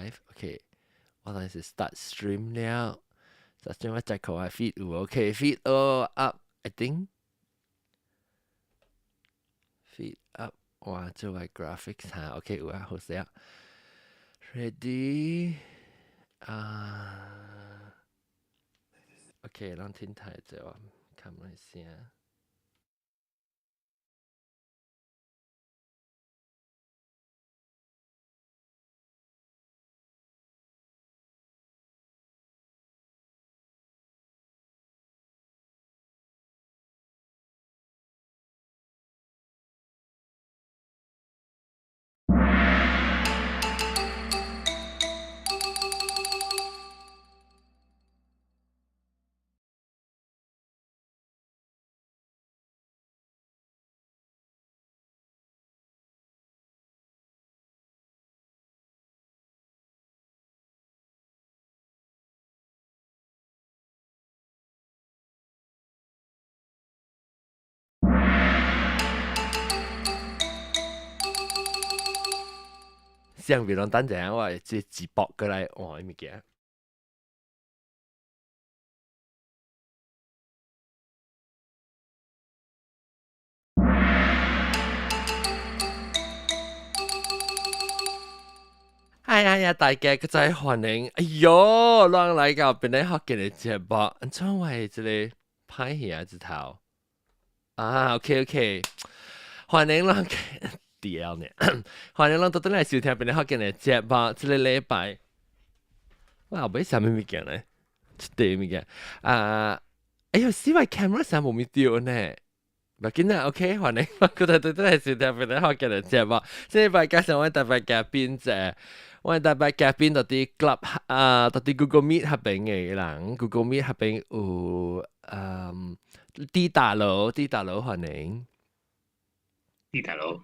live OK 我當時 start stream 了 start stream 我再看下 feed 有 OK feed up I think feed up 哇做下 graphics 下 OK 有啊好勢啊 ready OK 讓天台者我看一下相比攏等陣我即直播過來換物件。哎呀，大家個再歡迎！哎喲，讓來到本來學嘅嘅節目，怎會這裡拍戲字頭？OK，歡迎讓屌呢！歡迎讓到來收聽本來學嘅嘅節目，這個禮拜，我後尾啥物物件呢？一啲物件哎呦，死壞 camera 啥冇咪掉呢？唔緊要 ，OK， 歡迎我到來收聽本來學嘅嘅節目，這禮拜加上我特別嘉賓啫。我特別嘉賓到啲 club 到啲 Google Meet 合併嘅人 ，Google Meet 合併有D 大佬歡迎。D 大佬，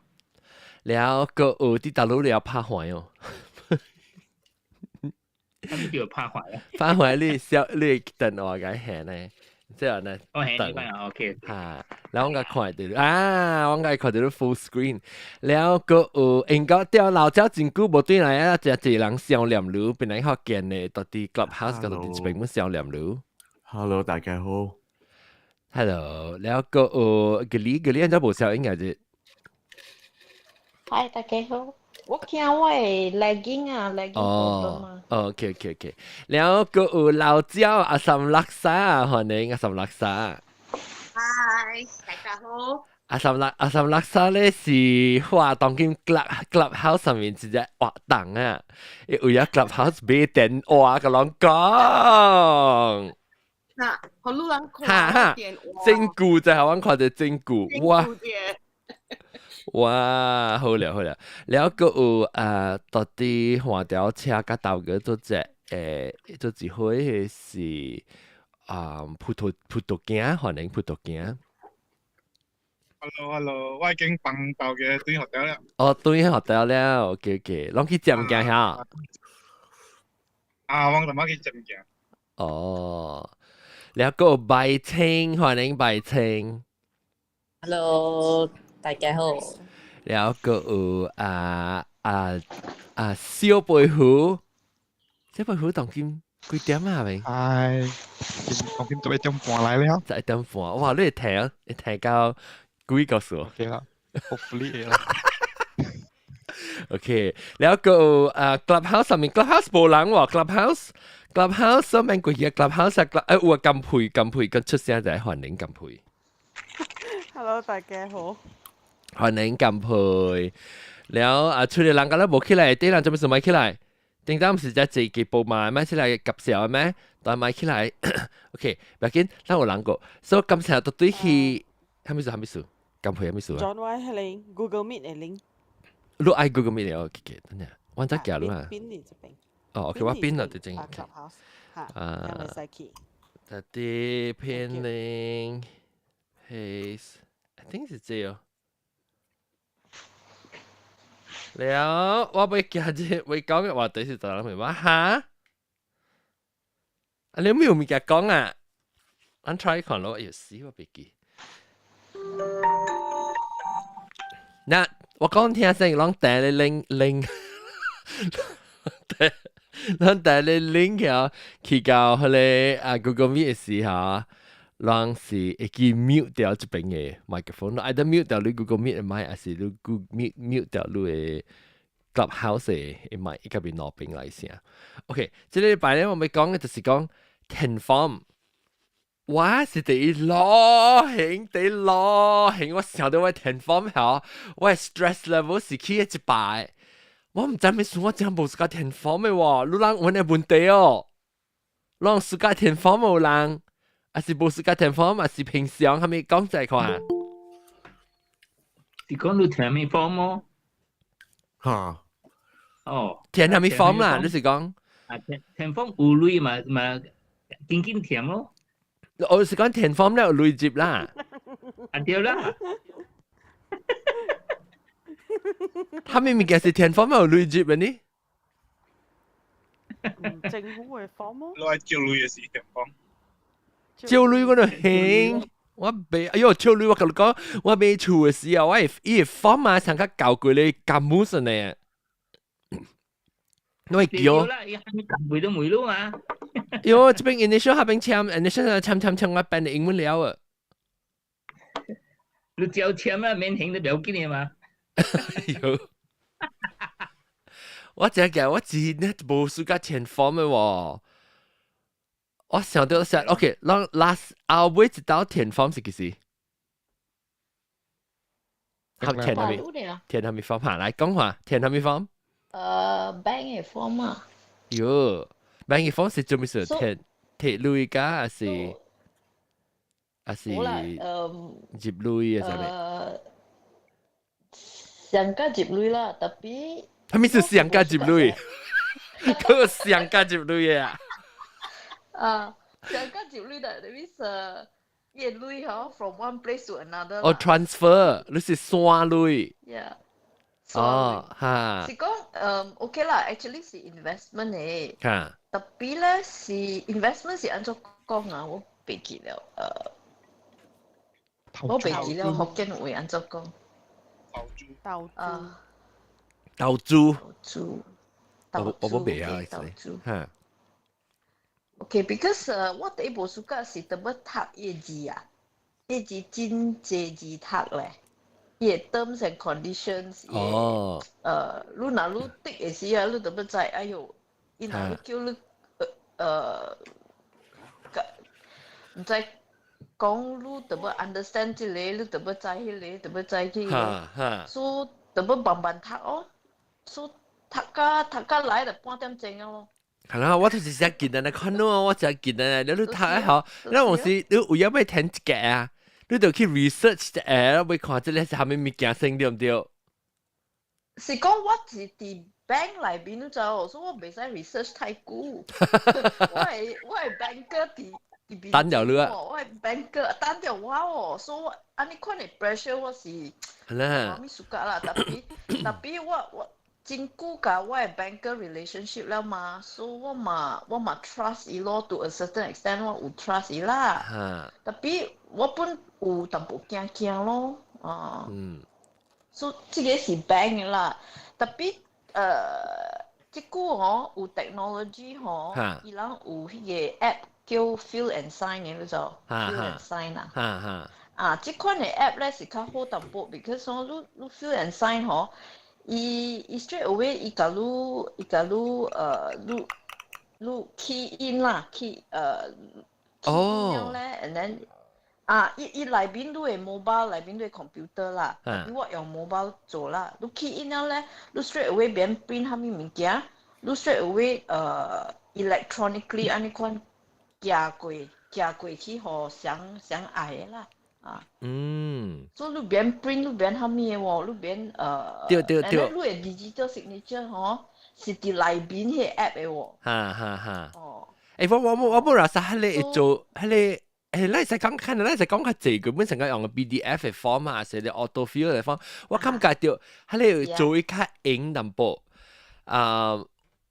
แล้วก็D 大佬了拍壞哦。咁叫拍壞啊？拍壞你等我嘅係呢？即係呢？我係呢班人 OK。แล้ว我看到我看到 full screen， แล้วก็應該掉老鳥真久無對來啊！一人上連路，本來學見嘅，到啲 clubhouse 嗰度全部上連路。Hello， 大家好。Hello， แล้วก็個你安怎無聲應該係？嗨，大家好。我驚我係 lagging 啊 problem 啊。OK， แล้วก็老鳥阿三laksa 歡迎阿三laksa。嗨，大家好。阿三laksa 咧是話當今 clubhouse 上面直接活動啊，因為 clubhouse 俾電話個人講。嗱，好多人講電話。真久就係我看到真久，哇，好了，แล้วก็到啲換條車甲頭個做只做一回是葡萄乾，歡迎葡萄乾。Hello， 我已經放到嘅對學掉了。對學掉了 ，OK， 攏去尖鏡下。我同我去尖鏡。แล้วก็ใบ清，歡迎ใบ清。Hello， 大家好。แล้วก็小背虎當今幾點啊？咪？當今11點半來了。11點半，哇！你聽到幾個數 ？OK 啦 ，hopefully 啦。OK， แล้วก็clubhouse 上面 clubhouse 冇人喎 clubhouse 上面個嘢 clubhouse 有金培跟出聲就係歡迎金培。Hello， 大家好。歡迎金培，แล้ว出嚟人家都冇起來，啲人做咩事咪起來？點解唔是只自己報埋咩起來夾小咩？但咪起來 ，OK， 唔要緊，咱有人個，所以今次到對去，係咪數？金培係咪數啊 ？John Y 係零 ，Google Meet 係零。你愛 Google Meet 嚟 ，OK， 等下，我再加入啊。邊呢邊？OK， 我邊啊，就正。有咪使特啲 pin link paste，I think 是這哦。แล้วว่าไปแกจะไป講嘅話題是就諗明話嚇？你沒有咪嘅講啊？我 try 看咯，要死我別記。嗱，我講聽聲，講第你拎咱帶你 link 啊，去到迄個啊 Google Meet 嘅時候，咱是會記 mute 掉這邊嘅 microphone，either mute 掉你 Google Meet 嘅麥，還是你 Google mute 掉你嘅 Clubhouse 嘅麥，一個邊攞邊來先。OK，這個禮拜咧，我咪講嘅就是講 ten form。我是第攞興，我想到我 ten form 後，我 stress level 是起一排。我唔知咩事，我真冇暑假填 form 嘅喎，你人問嘅問題哦，你暑假填 form 冇人，還是冇暑假填 form，還是平常係咪講在看？是講你填咩 form 麼？哈，哦，填係咪 form 啦？你是講？啊，填 form 有類嘛緊填咯，我是講填 form 咧有累接啦，啊對啦，他們物件是填 form 有累接嘅呢？政府嘅 form 咯，攞嚟照女嘅事情講，照累嗰度興。我未，哎呦，照累我同你講，我未處嘅時候，我係 form 啊，上加教佢你撳冇順嚟，我係叫。啦，要係撳回都沒咯嘛，喲，這邊 initial 下邊簽 initial 簽我變英文了啊！你只要簽啦，免停都了緊嘅嘛，喲，我只嘅我自呢冇暑假填 form 嘅喎，我想到實 OK，讓 last 後尾一道填 form 是幾時？填係咪？Baru ni lah. 填係咪 form 下來講話？填係咪 form？ Bank 嘅 form 啊。喲，bank 嘅 form 是做咩事？ So- 填累㗎，還是 So, 還是好啦，接累啊？真係，上家接累啦，特別係咪是上家接累？嗰個上家接累嘅啊？上家接累的，that means 越累嗬，from one place to another 哦啦。 transfer，你是山累。 Yeah。哦，哈是講OK 啦，actually 是 investment 嚟，哈，特別咧是 investment 是按怎講啊？我記記了，我記記了福建話按怎講？投注投資投資，投資，我冇明啊，投資。哈， OK，because 我第一部暑假是特別讀業績啊，業績真濟字讀咧，伊嘅 terms and conditions，哦，你若你讀嘅時候，你特別知，哎呦，伊若你叫你唔知講你特別 understand 即個，你特別知迄個，特別知迄個，哈哈，所以特別慢慢讀哦，所以讀甲來就半點鐘咯。係啦，我就是想見人看咯，我就見人，你都睇下，你有時你有要咩聽一個啊？你就去 research 誒，要看這個係咩物件先對唔對？是講我是佇 bank 內邊都做，所以我袂使 research 太久。我係 banker 佇邊。等咗你啊！我係 banker，等咗我哦，所以我安尼款嘅 pressure 我是係啦我，咪暑假啦，特別我真久甲我嘅 banker relationship 了嘛，所以我嘛 trust 伊咯，to a certain extent 我有 trust 伊啦。哈，特別我本有淡薄驚咯，嗯，所以這個是 bank 嘅啦。特別即久吼有 technology 吼哈，伊人有迄個 app 叫 Fill and Sign 嘅，你知道哈 ？Fill 哈 and Sign 啦。哈，即款嘅 app 咧是較好淡薄 ，because 吼你 Fill and Sign 吼，伊 straight away 伊甲你 key in 啦，key in 了咧，and then 伊內邊都係 mobile，內邊都係 computer 啦。如果用 mobile 做啦，你 key in 了咧，你 straight away 免 print 蝦米物件，你 straight away electronically 安尼款寄過去互想愛嘅啦。嗯，所以你免 print，你免蝦米嘅喎，你免對，你嘅 digital signature 吼是佇內邊迄個 app 嘅喎。哈。哦。誒，我冇話曬喺你做喺你。誒，你實講看，你實講較濟，根本成個用個 PDF 嘅 form 啊，或者 autofill 嘅 form，我感覺到喺你做一較硬淡薄。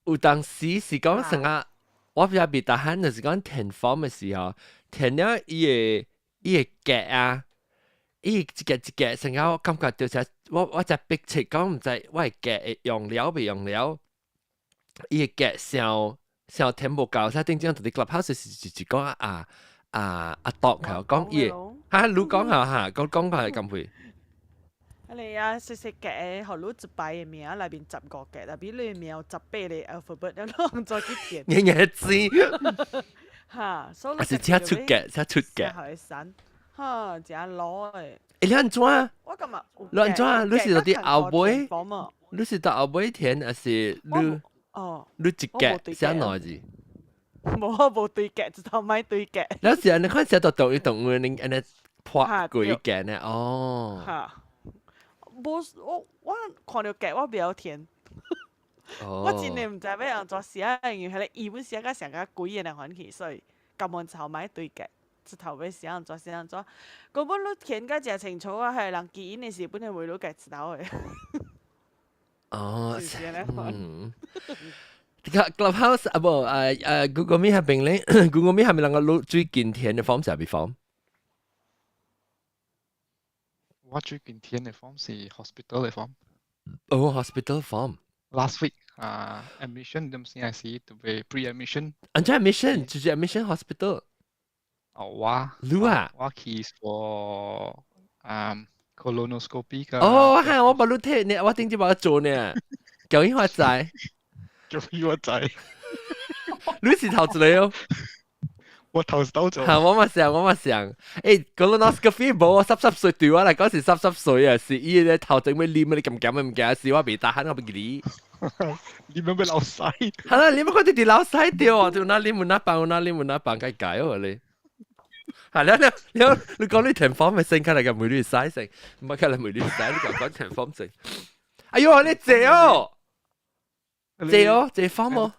有當時是講成個，我比較別大漢就是講填 form 嘅時候，填了伊個格啊，伊一格成個我感覺到就我就逼切講唔知我係格用了未用了。伊個夾小甜無夠，所以頂陣同啲 clubhouse 是講讀佢講伊嚇，你講下嚇，講下係咁會。你啊，細細嘅，學攞一排嘅名，裏邊15個嘅，但係你名有18個 alphabet，你攞再去填。日日知嚇，所以是車出嘅，車出嘅。係散，嚇，真攞誒。你安怎？我今日你安怎？你是到啲後尾？你你是到後尾填，還是你？你一格寫哪字？冇對嘅，直頭買對嘅。有時你看寫到動物，你安尼破幾格呢？哦。嚇。我看到嘅我比較甜，我真係唔知要安怎寫，因為係你語文寫甲上甲貴嘅嚟反去，所以根本就買對嘅，直頭要寫安怎寫安怎，根本你填甲真清楚啊，係人記音嘅時本係會攞嘅知道嘅。哦，Clubhouse 啊不Google Meet 係邊咧？Google Meet 係咪能夠錄最近填嘅 form 係邊 form？我最近填嘅 form 是 hospital 嘅 form。哦 ，hospital form。Last week admission 咁先係試to be pre-admission。安怎 admission？就是 admission hospital。我去for colonoscopy 㗎。哦，係我冇錄聽呢，我頂住冇做呢。究竟我知？究竟我知？你是頭一個哦。我頭先做。係，我嘛想。誒，colonoscopy 冇我濕歲對我嚟講是濕歲啊，是伊咧頭整咩黏啊，你咁唔驚事，我未打喊我唔記你。你咪老細。係啦，你咪嗰啲啲老細掉啊，就那黏唔那辦解解喎你。係啦，你講你填 form 咪升開嚟嘅每啲嘥性，唔係開嚟每啲嘥，你講填 form 性。哎呦，你借form 喎。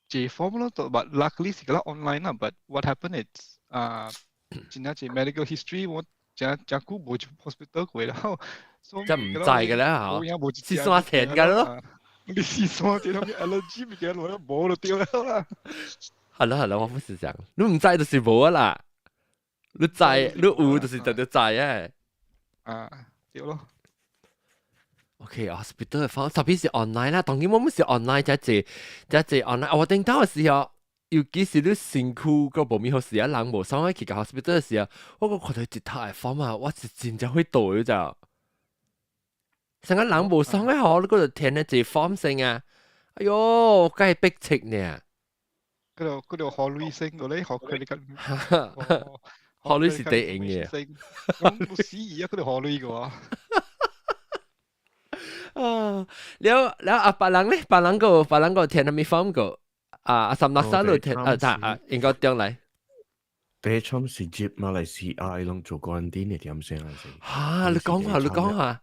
借 form 咯，but luckily 是嗰 online 啦。But what happened is 真係 medical history 我真久冇去 hospital 過啦，真唔制嘅啦嚇，試算填㗎咯。你試算填咁 allergy 咪嘅攞冇就掉啦。係啦，我唔是這樣，你唔制就是冇啊啦，你制你有就是就制啊。掉咯。OK，hospital 嘅方特別是 online 啦，當然我們是 online 即係 online。我頂到嘅時候，尤其是你身軀個無面好時啊，人無爽去個 hospital 嘅時候，我個看到一套嘅 form 啊，我是真正會倒嘅咋。成個人無爽嘅嗬，你嗰度填嘅一 form 先啊，哎喲，梗係逼切呢。嗰度學女性嗰啲學佢哋咁。學女是第應嘅。咁死而家嗰度學女嘅喎。แล้วปาลังเนี่ยปาลังก็เทียนมีฟอร์มก็สำนักสารุเทียน應該點嚟？第一場是接馬來西亞攏做關店嘅點先嚟先。嚇！你講下。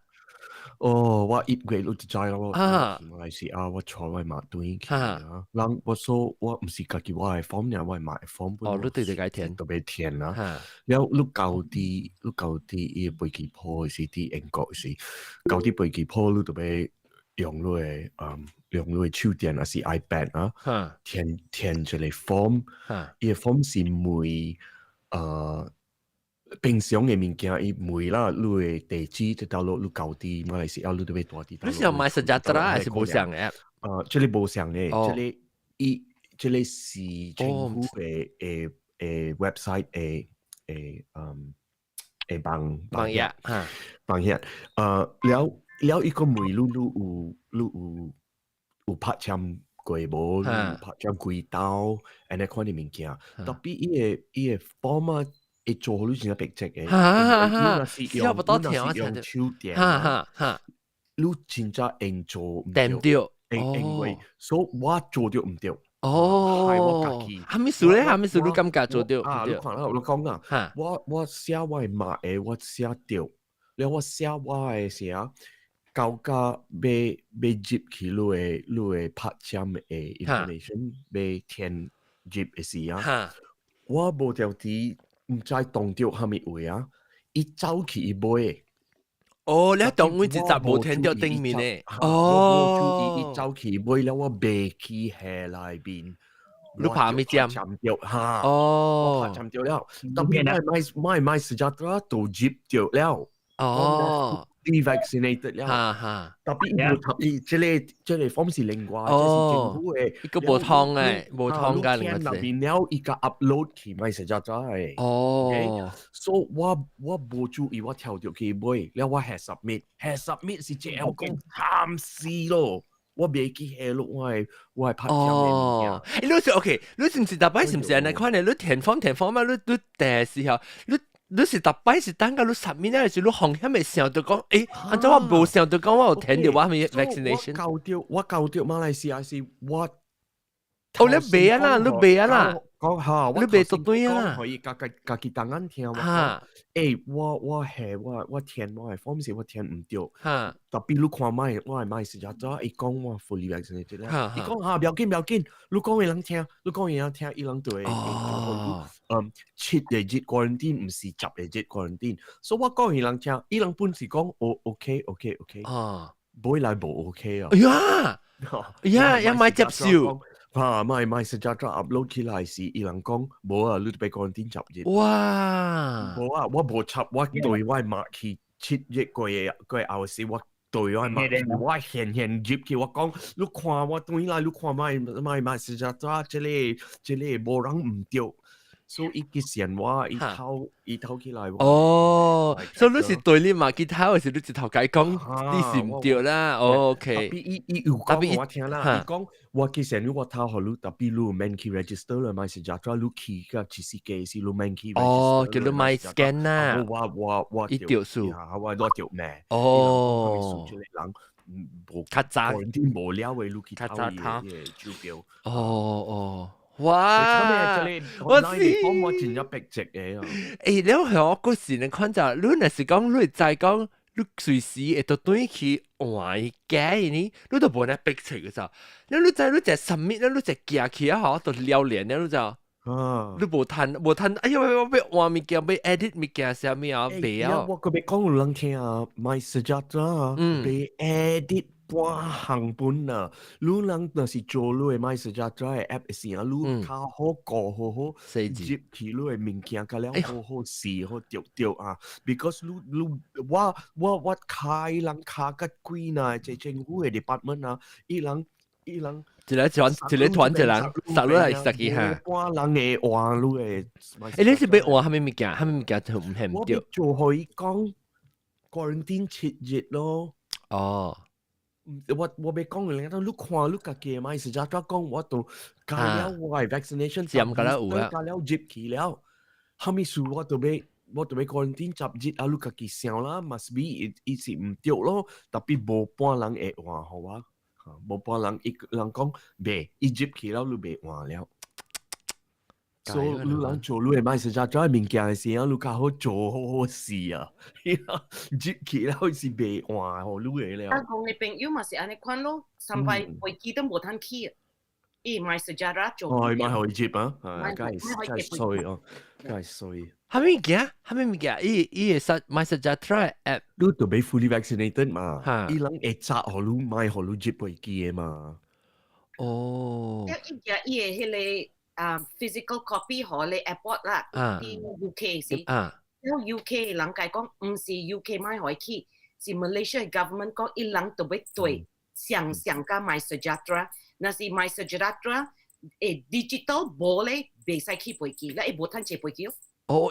哦，我1月都知啦，我馬來西亞我坐我馬隊去啊。人我說我唔是家己我係 form 呀，我係買 form 本。哦，你對解填，特別填啦。แล้ว你舊啲伊飛機鋪是啲英國是舊啲飛機鋪，你特別用你手電還是 iPad 啊？填一個 form， 伊個 form 是每平常嘅物件，伊每啦，你嘅地址就到落你舊啲馬來西亞，你特別大啲。你想買Sejahtera還是無上嘅 app？這裡無上嘅，這裡是政府嘅website 幫嘢，แล้วอีก個每你有拍簽過無？你拍簽幾刀？安尼款嘅物件，特別伊個 form 啊，會做你真係逼切嘅。你若是用手點，你真正應做唔對，因為所以我做到唔對。係我家己。係咪事咧？係咪事？你感覺做到？你看啦，我講啊，我寫我係罵嘅，我寫對，แล้ว我寫我係寫。交加被接起你拍簽嘅 information 被填接嘅時啊，我無條啲唔知動掉係咪位啊，一走去一杯。哦，你當我只集冇填掉頂面咧。哦，一走去一杯了，我背起下來邊。你拍咩簽？掉嚇。哦，拍簽掉了，特別買Sejahtera都接掉了。哦。fully vaccinated 了。特別冇特別，即係方是另外，即係政府嘅一個無通嘅，無通嘅另外入邊了一個 upload 去咪實在係。所以我冇注意，我跳咗去買，แล้ว我係 submit 是這樣講慘死咯。我未記起咯，我係拍張嘅。你說 OK，你是唔是特別是唔是安尼款嘅？你填 form 嘛，你第時候你是特別是等到你submit嗰陣時，你紅險未想到講，按照我冇想到講我有填到我係 vaccination。我搞掉馬來西亞是我。你未啊啦，你未啊啦。講下，你未做對啊，可以家己當眼聽嘛。我填我係方式我填唔到。特別你看買我係買時間咗，伊講我 fully vaccinated 咧。伊講不要緊，你講嘅人聽，伊人對。7 日 quarantine 唔是10日 quarantine， 所以我講嘅人聽，伊人本是講OK。唔來冇 OK 啊。呀，買接受。咪實在咗 upload 起來是伊人講冇啊，你被 quarantine 10日。哇！冇啊，我冇插，我對我抹去7日個後時，我對我抹去，我現接去，我講你看我對來，你看咪實在咗，這裡冇人唔掉。所以佢成話伊偷起來喎。所以你是對你嘛？佢偷嘅時，你直頭解講你是唔對啦。OK。特別伊有講我聽啦，伊講我其實我偷好你，特別你免去 register 啦，咪係實在你去個設施機是你免去 register。叫你買 scan 啦。我掉數。我攞掉咩？數出嚟人冇卡扎，啲無聊嘅你去偷嘢招標。哇！我知，我真係逼直嘅。你向我嗰時你看就，你若是講你再講，你隨時會到對去換嘅呢，你都冇得逼直嘅咋？你就submit，你就寄去啊，好，就撩連了，你就。你冇攤，哎呀，我俾換物件，俾 edit 物件，啥物啊？俾啊！我個俾講人聽啊，買實在咗，俾 edit。半行本啊，你人那是做你嘅買實在咗嘅 app 時啊，你較好過好，接起你嘅物件，較了好試好掉啊。Because 你我開人卡個貴呢，即政府嘅 department 啊，伊人。一個團一人，實落嚟實嘅嚇。半人嘅換你嘅。你是俾換係咪物件？係咪物件就唔係唔掉？我做可以講 quarantine 7日咯。我俾講嘅，你看你家己買實在講我都加了我係 vaccination， 加了接期了，後面數我都俾 quarantine 10日啊，你家己想啦 ，must be 伊是唔掉咯，特別冇半人會換好啊，冇半人講未，伊接期了你未換了。所以你人做你係買實在物件嘅時候，你較好做好事啊！接期了是未換好你嘅了。但講你朋友嘛是安尼款咯，上擺飛機都冇通去，伊買實在啦做。買可以接啊，梗係衰哦，梗係衰。係咪物件？伊實買實在 try app， 你都被 fully vaccinated 嘛？伊人會扎好你買好你接飛機嘅嘛？伊嘅迄個。physical copy 可你 airport 啦，啲 UK 是，因為 UK 人家講唔是 UK 買可以去，是 Malaysia government 講一人都要對上加買 sejahtera， 那是買 sejahtera， digital 冇咧未使去飛機，咧冇通坐飛機。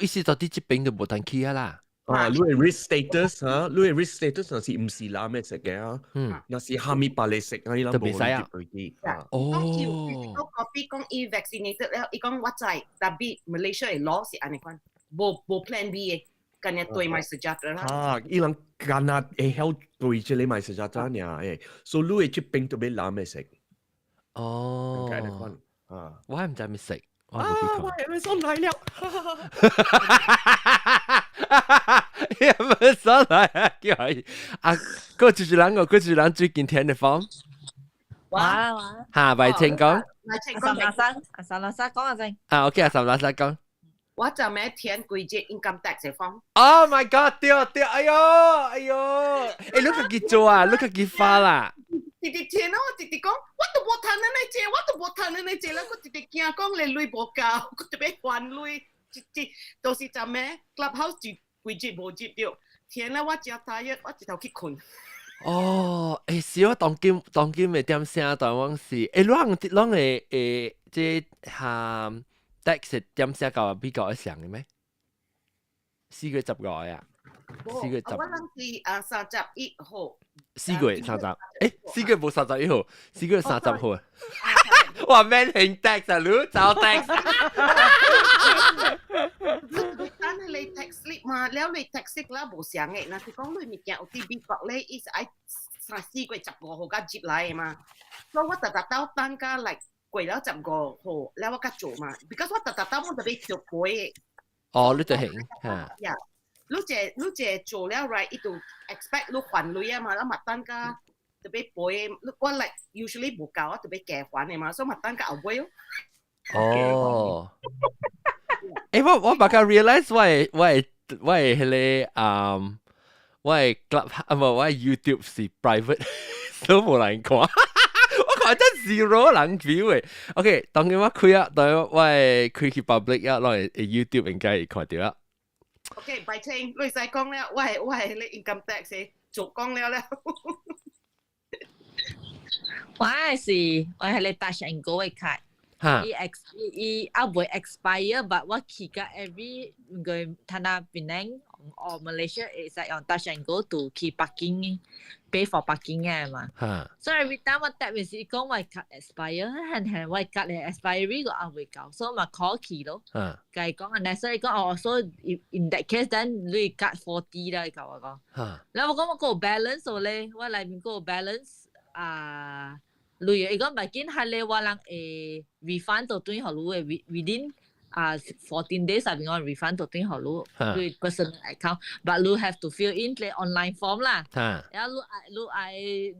意思就啲疾病就冇通去啊啦。你係 risk status 你係 risk status 那是唔是攬咩食嘅啊？那是蝦米白你食啊？就未使啊。講要 physical copy 講伊 vaccinated 咧，伊講我知，但係 Malaysia 嘅 law 是安尼款，冇 plan B 嘅，今日對買實在啦。伊人今日會曉對住你買實在咋呢？所以你嘅疾病都俾攬咩食？我係唔知咩食。我係咪心嚟了？有冇所謂啊？叫佢嗰住人最近填嘅 form。哇！嚇，咪請講。阿三老師講下先。OK， 阿三老師講。我就咩填幾隻 income tax 嘅 form。Oh my god！ 掉，哎呦！你家己做啊？你家己發啦？直填咯，直講，我都冇談你借啦，我直驚講你累冇夠，我特別還累，都是就咩 clubhouse 幾隻冇接掉。填了我只大約我直頭去困。哦，是我當今嘅點聲台灣是，啷會即下 text 點聲夠比較上嘅咩？4月15啊，4月10。我諗是31號。4月30，4月冇31號，4月30號啊！哇，man 興 text 啊，你找 text。但係你 text slip 嘛，แล้ว你 text slip 啦冇上嘅，嗱，佢講你物件有啲美國咧，伊是愛4月15號甲接來嘛，所以我特登等加嚟過咗15號，แล้ว我甲做嘛 ，because 我特登我特別做背。哦，你就興嚇。你這做了 right，伊就 expect 你還錢啊嘛，咁麥當家特別背，我嚟 usually 冇夠，我特別加還嘅嘛，所以麥當家後尾咯。哦。我把佢 realize 我係迄個我係 club 我係 YouTube 是 private， 都冇人看。我看真0人 view 誒。OK， 當然我開啊，當然我係開去 public 啊，攞嚟 YouTube 應該會看到啊。OK， 拜清，你使講了，我係你 income tax 做講了。我係你Touch and Go 嘅卡。伊未 expire， but 我去到 every 個ท่านาPenang or Malaysia is like on Touch and Go to 去 parking pay for parking 嘅嘛。所以 every time 我搭嘅時講我卡 expire， 係我卡嘅 expiry 個我未夠，所以我 call 去咯。佢講啊，所以講哦，所以 in that case then 你卡40啦，佢我講。然後我講我個 balance 咧，我裏面個 balance 啊。例如，如果唔係見係你話人refund 到對好路嘅 within 14 days 入邊我 refund 到對好路對 personal account，but you have to fill in 你 online form 啦。然後你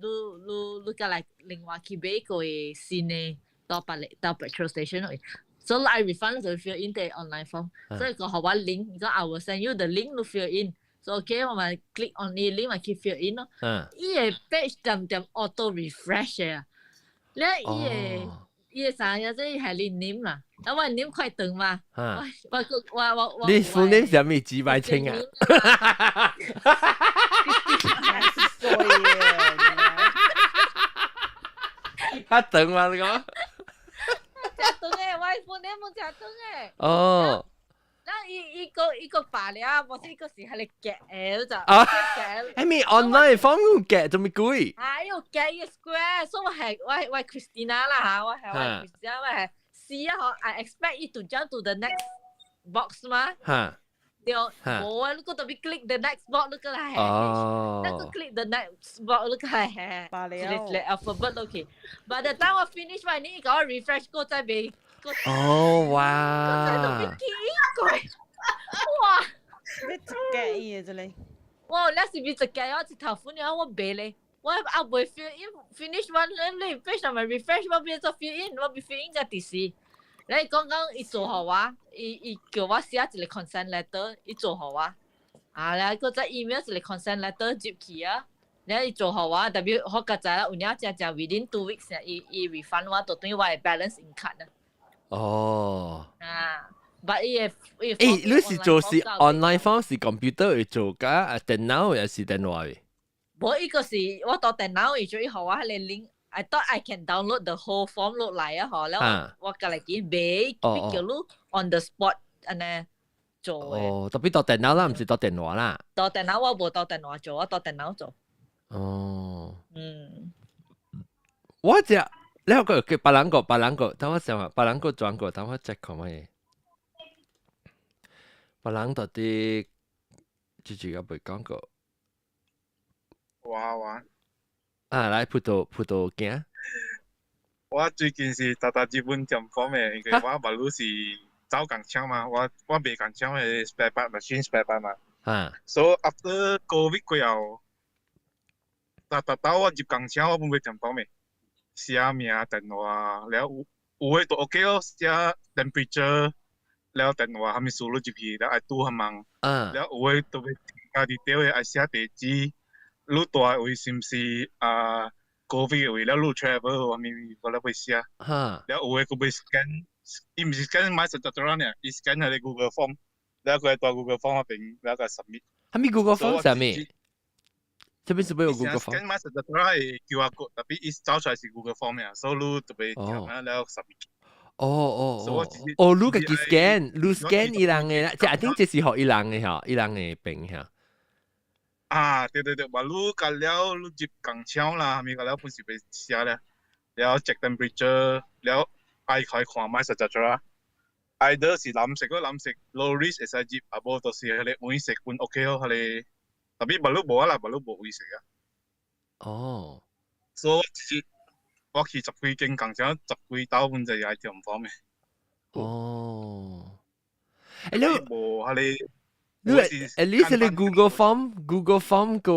個嚟另外去買個新嘅到 petrol station 去，所以 I refund 就 fill in 你 online form， 所以個學我 link， 如果 I will send you the link to fill in。So OK， 我咪 click on 呢 link 咪去 fill in 咯。呢個 page 點 auto refresh 嘅。你伊啥嘢？即係你 name 啦，因為 name 快等嘛。我你 full name 係咩？幾百清啊？他等嘛？你講？假等誒，我 full name 冇假等誒。哦。一個罷了，或者一個時係你夾誒就。I mean online form 要夾做咩鬼？要夾一 square， 所以我係 Christina 啦嚇，我係 Christina， 我係試啊嗬 ，I expect it to jump to the next box 嘛。對，冇啊，你個特別 click the next box， 你個係，那個 click the next box， 你個係，罷了。你 alphabet OK， but the time 我 finish 埋呢個 refresh 個再俾。哦哇！真係特別奇怪，哇！你直嘅嘢啫你。哇！你是唔是直嘅？我直頭款嘅，我俾你，我阿未 fill in finish one， 你 refresh 同埋 refresh， 我變咗 fill in， 我變 fill in 嘅第四。你講伊做好啊？伊叫我寫一個 consent letter， 伊做好啊？啊，然後再 email 一個 consent letter 接去啊。然後伊做好啊，特別我個仔啦，有啲只 within 2 weeks 伊 refund 我，就等於我係 balance in card 啊。哦。but 你是做是 online form 是 computer 去做噶，電腦還是電話嘅？冇，一個是我到電腦去做以後，我係你 link。I thought I can download the whole form 落嚟啊，嗬，แล้ว我隔嚟見俾叫你 on the spot 安尼做嘅。哦，特別到電腦啦，唔是到電話啦。到電腦我冇到電話做，我到電腦做。哦。我只。你有個叫別人個，等我想下，別人個轉過，等我 check 看乜嘢。別人到底之前有冇講過？我來葡萄鏡。我最近是打日本店方面，因為我馬路是走鋼槍嘛，我賣鋼槍嘅 spare part machine spare part 嘛。So after COVID 過後，打我入鋼槍，我冇店方面。寫名電話，แล้ว有嘅都 OK 咯，寫 temperature， แล้ว電話係咪輸入入去，แล้วไอ้ตู้係มั่ง，แล้ว有嘅都會加 detail 嘅，ไอ้寫地址，你大位是唔是COVID 嘅位，แล้ว你 travel 係咪我哋會寫，แล้ว有嘅佢會 scan， 伊唔是 scan 買實在咗呢，伊 scan 係你 Google Form，แล้ว佢喺 Google Form 入邊，แล้วก็ submit。係咪 Google Form 上面？這邊是不是有 Google Form？ scan message 就係 QR code，特別一找出來是 Google Form 呀，所以你特別填啊，然後 submit。你自己 scan，你 scan 伊人嘅啦，即係 I think 這是學伊人嘅嚇，伊人嘅病嚇。對，話你隔了你接更槍啦，係咪隔了本事被寫咧？แล้ว check temperature แล้วไอคอยความไม่สัจจะละไอเดอร์สีลำเสกก็ลำเสก low risk เอสจิบอ่ะบ่ตัวสีอะไรอุ้ยเสกคุณโอเคเหรออะไรแต่พี่บรรลุบ่ละบรรลุบ่อุ้ยเสกอ่ะ所以我去十幾間工廠十幾刀本就係條唔方便你冇係你at least 你 Google Form 個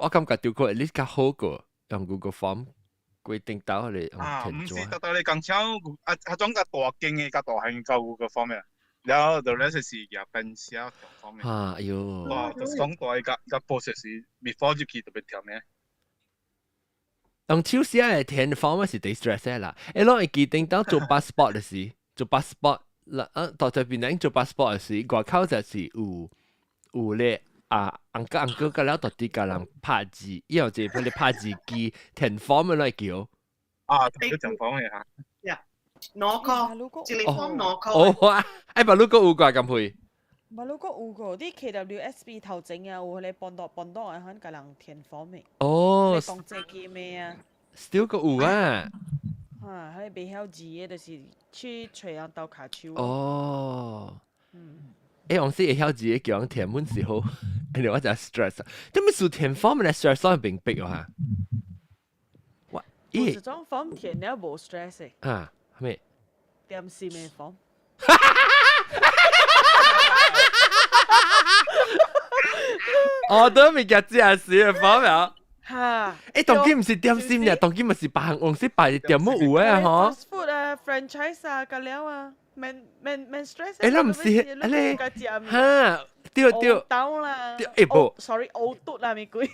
我感覺對個 at least 較好個用 Google Form規定到你唔是得你工廠種個大間嘅個大型夠 Google Form 嘅然後就咧就是入邊寫條方面哇就講大個 process before 就去特別條咩用手寫嚟填 form 是最 stress 啦。你攞嚟記定當做 passport 嘅時，做 passport 啦，到這邊嚟做 passport 嘅時，外口就是有咧紅哥個了到底個人拍字，以後就俾你拍字機填 form 嚟叫。都填 form 嘅嚇。攞個，一個 form 攞個。把攞個有個咁配。馬路個有個啲 KWSB 頭整啊，有你幫到啊，響個人填 form 嘅。你講這個咩啊 ？Still 個有啊。喺未曉字嘅，就是去隨人鬥卡手。往時會曉字嘅叫人填滿時候，你我就 stress。點解數填 form 咧 stress 係並逼啊？咦？種 form 填了冇 stress 嘅。咩？點是咩 form？都未夾知事嘅方面。當今唔是點心嘅，當今咪是白行紅色白點乜有嘅嗬 ？Fast food 啊 ，franchise 啊，個了啊 ，man stress。你唔是你對。到啦。冇 ，sorry， 嘔吐啦咪鬼。你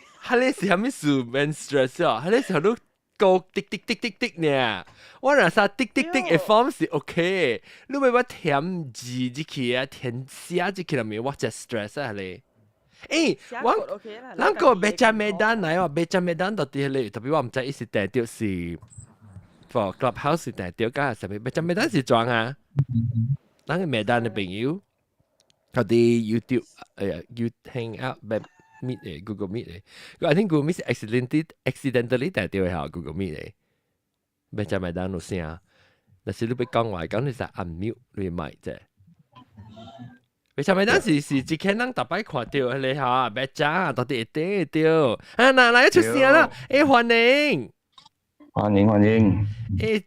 是係咪數 man stress 啊？你時候都高滴滴滴滴滴呢？我若啥滴滴滴嘅 form 是 OK， 你咪話填字入去啊，填寫入去啦咪，我就 stress 啊你。咱個別隻名單嚟喎，別隻名單到底係特別我唔知，伊是定調是 for clubhouse 是定調，加上別隻名單是裝啊。咱個名單嘅朋友，嗰啲 YouTube hang out meet 嘅 Google Meet 嘅，我 I think Google Meet 係 accidentally 定調係 Google Meet 嘅，別隻名單有聲，但是你俾講話講你就 unmute 你咪啫。為什麼當時是只看人特別看到你嚇，別講到底會到嗱嚟出聲啦！歡迎！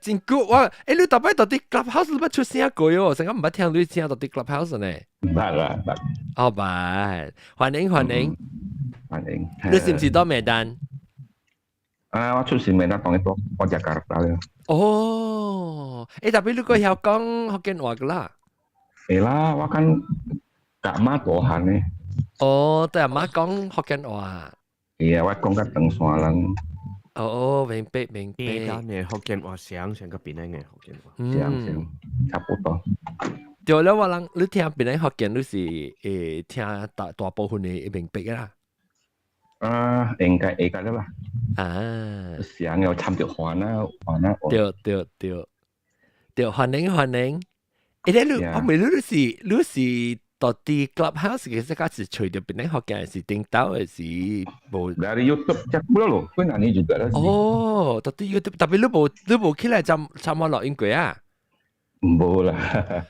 真 good 你特別到底 clubhouse 你乜出聲過喎？成日唔捌聽你聲到底 clubhouse 呢？捌。歡迎！你是唔是多名單？我出事名單當一多，我就加入到了。特別你個曉講福建話㗎啦。係啦，我kan gak mah Tuhan nih. 對阿媽講福建話。Iya， 我講緊鄧山人。明白。單嘅福建話上個邊嘅福建話。上，差不多。對了，你聽邊個福建，你是聽大部分嘅明白啦。應該的啦。上又參條環啦。對，歡迎。我未你是到啲 clubhouse 嘅時間是除咗邊啲學嘅是訂到嘅是冇。Dari YouTube cek pula loh, pun ini juga lah. Tapi YouTube, tapi lu mau kira sama login gue啊？冇啦。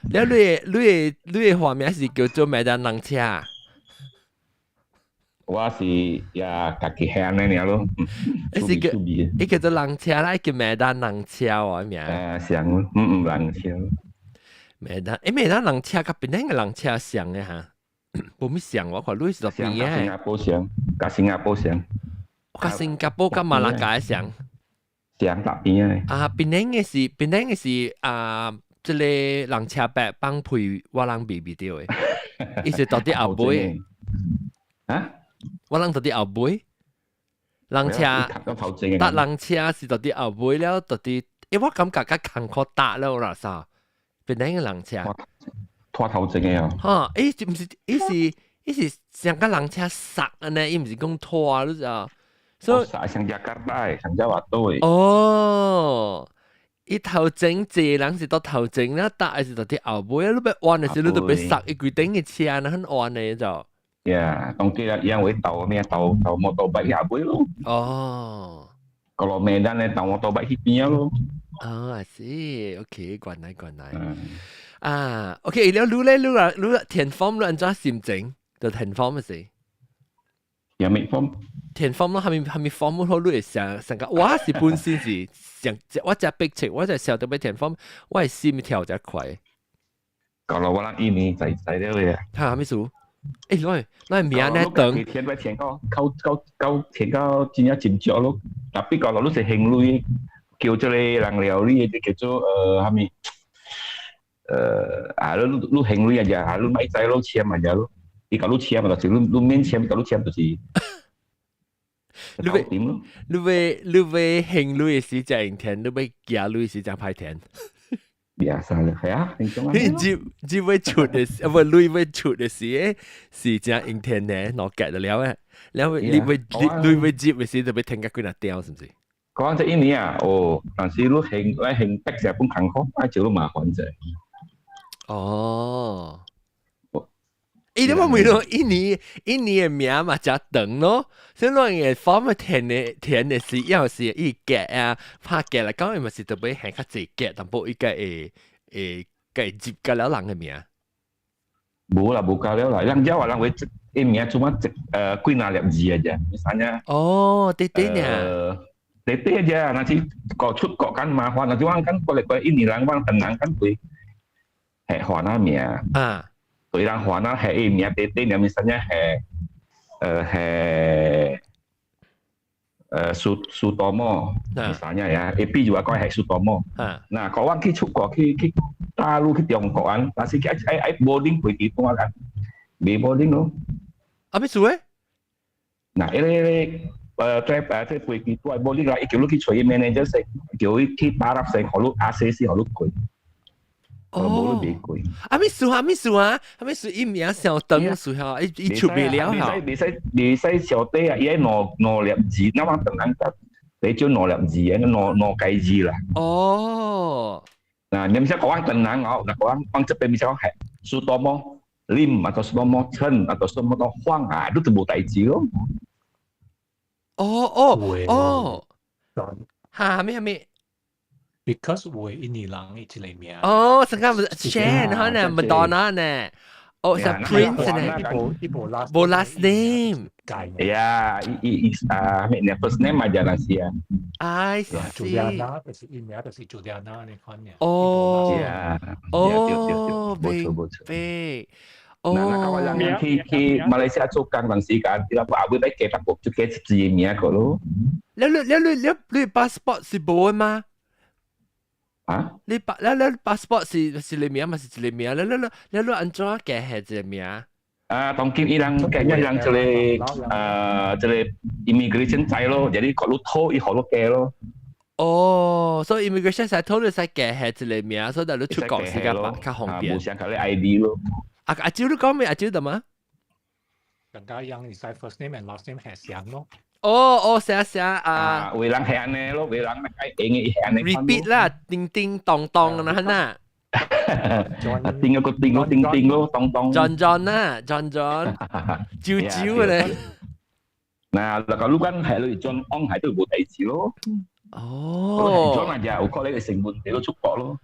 你嘅畫面是叫做咩單人車？我是呀kaki hand呢咯。你叫做人車啦，叫咩單人車喎名？上人車。咩單人車甲邊個人車像嘅嚇？冇咩像我看你是邊嘅？新加坡像，甲新加坡像。甲新加坡甲馬來加像。像搭邊嘅。邊個是即個人車白幫配我人比掉嘅，伊是到底後背？我人到底後背？人車搭人車是到底後背了？到底？我感覺較艱苦搭了啦啥？邊個人車？拖頭前嘅啊！唔是，伊伊是像個人車塞安尼，伊毋是講拖，你知道？所以上Jakarta，上Jawa哦，伊頭前一人是到頭前，然後搭是到啲後尾，你要彎嘅時你都俾塞一規定嘅車，然後彎嘅就。Ya, tongki yang wei tahu ni tahu motorbike ya boleh lo. Oh. Kalau Medan ni tahu motorbike hipnya lo. Oh, I see. Okay, 關嚟。啊 ，OK， แล้วรู้填 form รู้อันจ้า心情就填 form 嘅事。ya ไม่ form。填 form 咯，係咪 form 好รู้成個，我是本身是想我只逼切，我就想到俾填 form， 我係心跳就快。Kalau orang ini saya dia ya. 嚇咩事？誒，攞名咧等。填ไป填kau填kau punya cincok lo. Tapi kalau lu sehing lu kêu cho lê làng lèo đi kêu cho kami lu hình lu aja lu máy tay lu chiêm aja lu. Kalau lu chiêm là lu main chiêm kalau lu chiêm tu si. Lu về hình lu嘅時就係填，lu về假lu嘅時就派填。biasa lah ya. Ji會出嘅時，唔係lui會出嘅時，是正 intern 嘅，攞夾得了嘅。然後你會接嘅時就俾聽個佢那掉，是唔是？講這一年啊，但是你行逼成本坎坷，那就麻煩啫。哦，你點解會咯？一年嘅名嘛就等咯，所以攞嘅 form 填嘅時，有時一夾啊，拍夾嚟講，咪是特別行較濟夾，但不依個會接個了人嘅名。冇啦，冇夠了啦，人家話人會一名cuma幾那粒字aja，misalnya。哦，對Tete aja nanti kau cut kau kan mahal nanti orang kan boleh ini orang tenang kan tu hek Hwana mia tu orang Hwana hek mia tete ni misalnya hek Sutomo misalnya ya EP juga kau hek Sutomo nah kau orang cut kau talu Tiongkokan pasti ai boarding pergi tu kan di boarding lo apa suwe nah ini在飛機都係冇呢個，叫佢隨 manager 食，叫佢去打入食，可能ACC可能貴，可能冇得貴。阿咩數一名小燈數下，一出未了嚇。你使小弟啊，伊攞粒字，啱啱等人得，你就攞粒字，攞計字啦。哦。嗱，你唔使講等人我，嗱講這邊咪講係Sutomo Lim atau Sutomo Chen atau Sutomo Huang itu tu冇字咯。嚇咩 ？Because 會印尼人一嚟名。哦，成間 Shan 可能 Madonna 呢？哦，係 Prince 呢？冇 last name。Ya,咩 first name aja lah sih ya. I see. Juliana 就是印尼，就是 Juliana 呢款嘅。哦。哦，對。Nah, kawan yang di Malaysia cukang bang sih kan, tidak apa apa baik kita pun juga sejinya kalau. Lu passport si boleh mah? Ah? Lu passport si lemia masih si lemia. Lu anjur ke he lemia? Tongkim hilang kayaknya hilang cele immigration saya lo, jadi kalau tahu i halo ke lo. Oh, so immigration saya tahu lu saya ke he lemia, so dah lu cukup sih kan pak方便。Bukan kali ID lo. 阿蕉都講咩？阿蕉點啊？人家樣你晒 first name and last name 係像咯。寫啊！會人係安尼咯，會人係應係安尼。repeat 啦，叮叮當當那呐。叮個叮咯，當當。John 啦，John，招嘅咧。嗱，kalau kan 係你 John On 係都冇地址咯。哦。John aja，我講你嘅成本你都出國咯。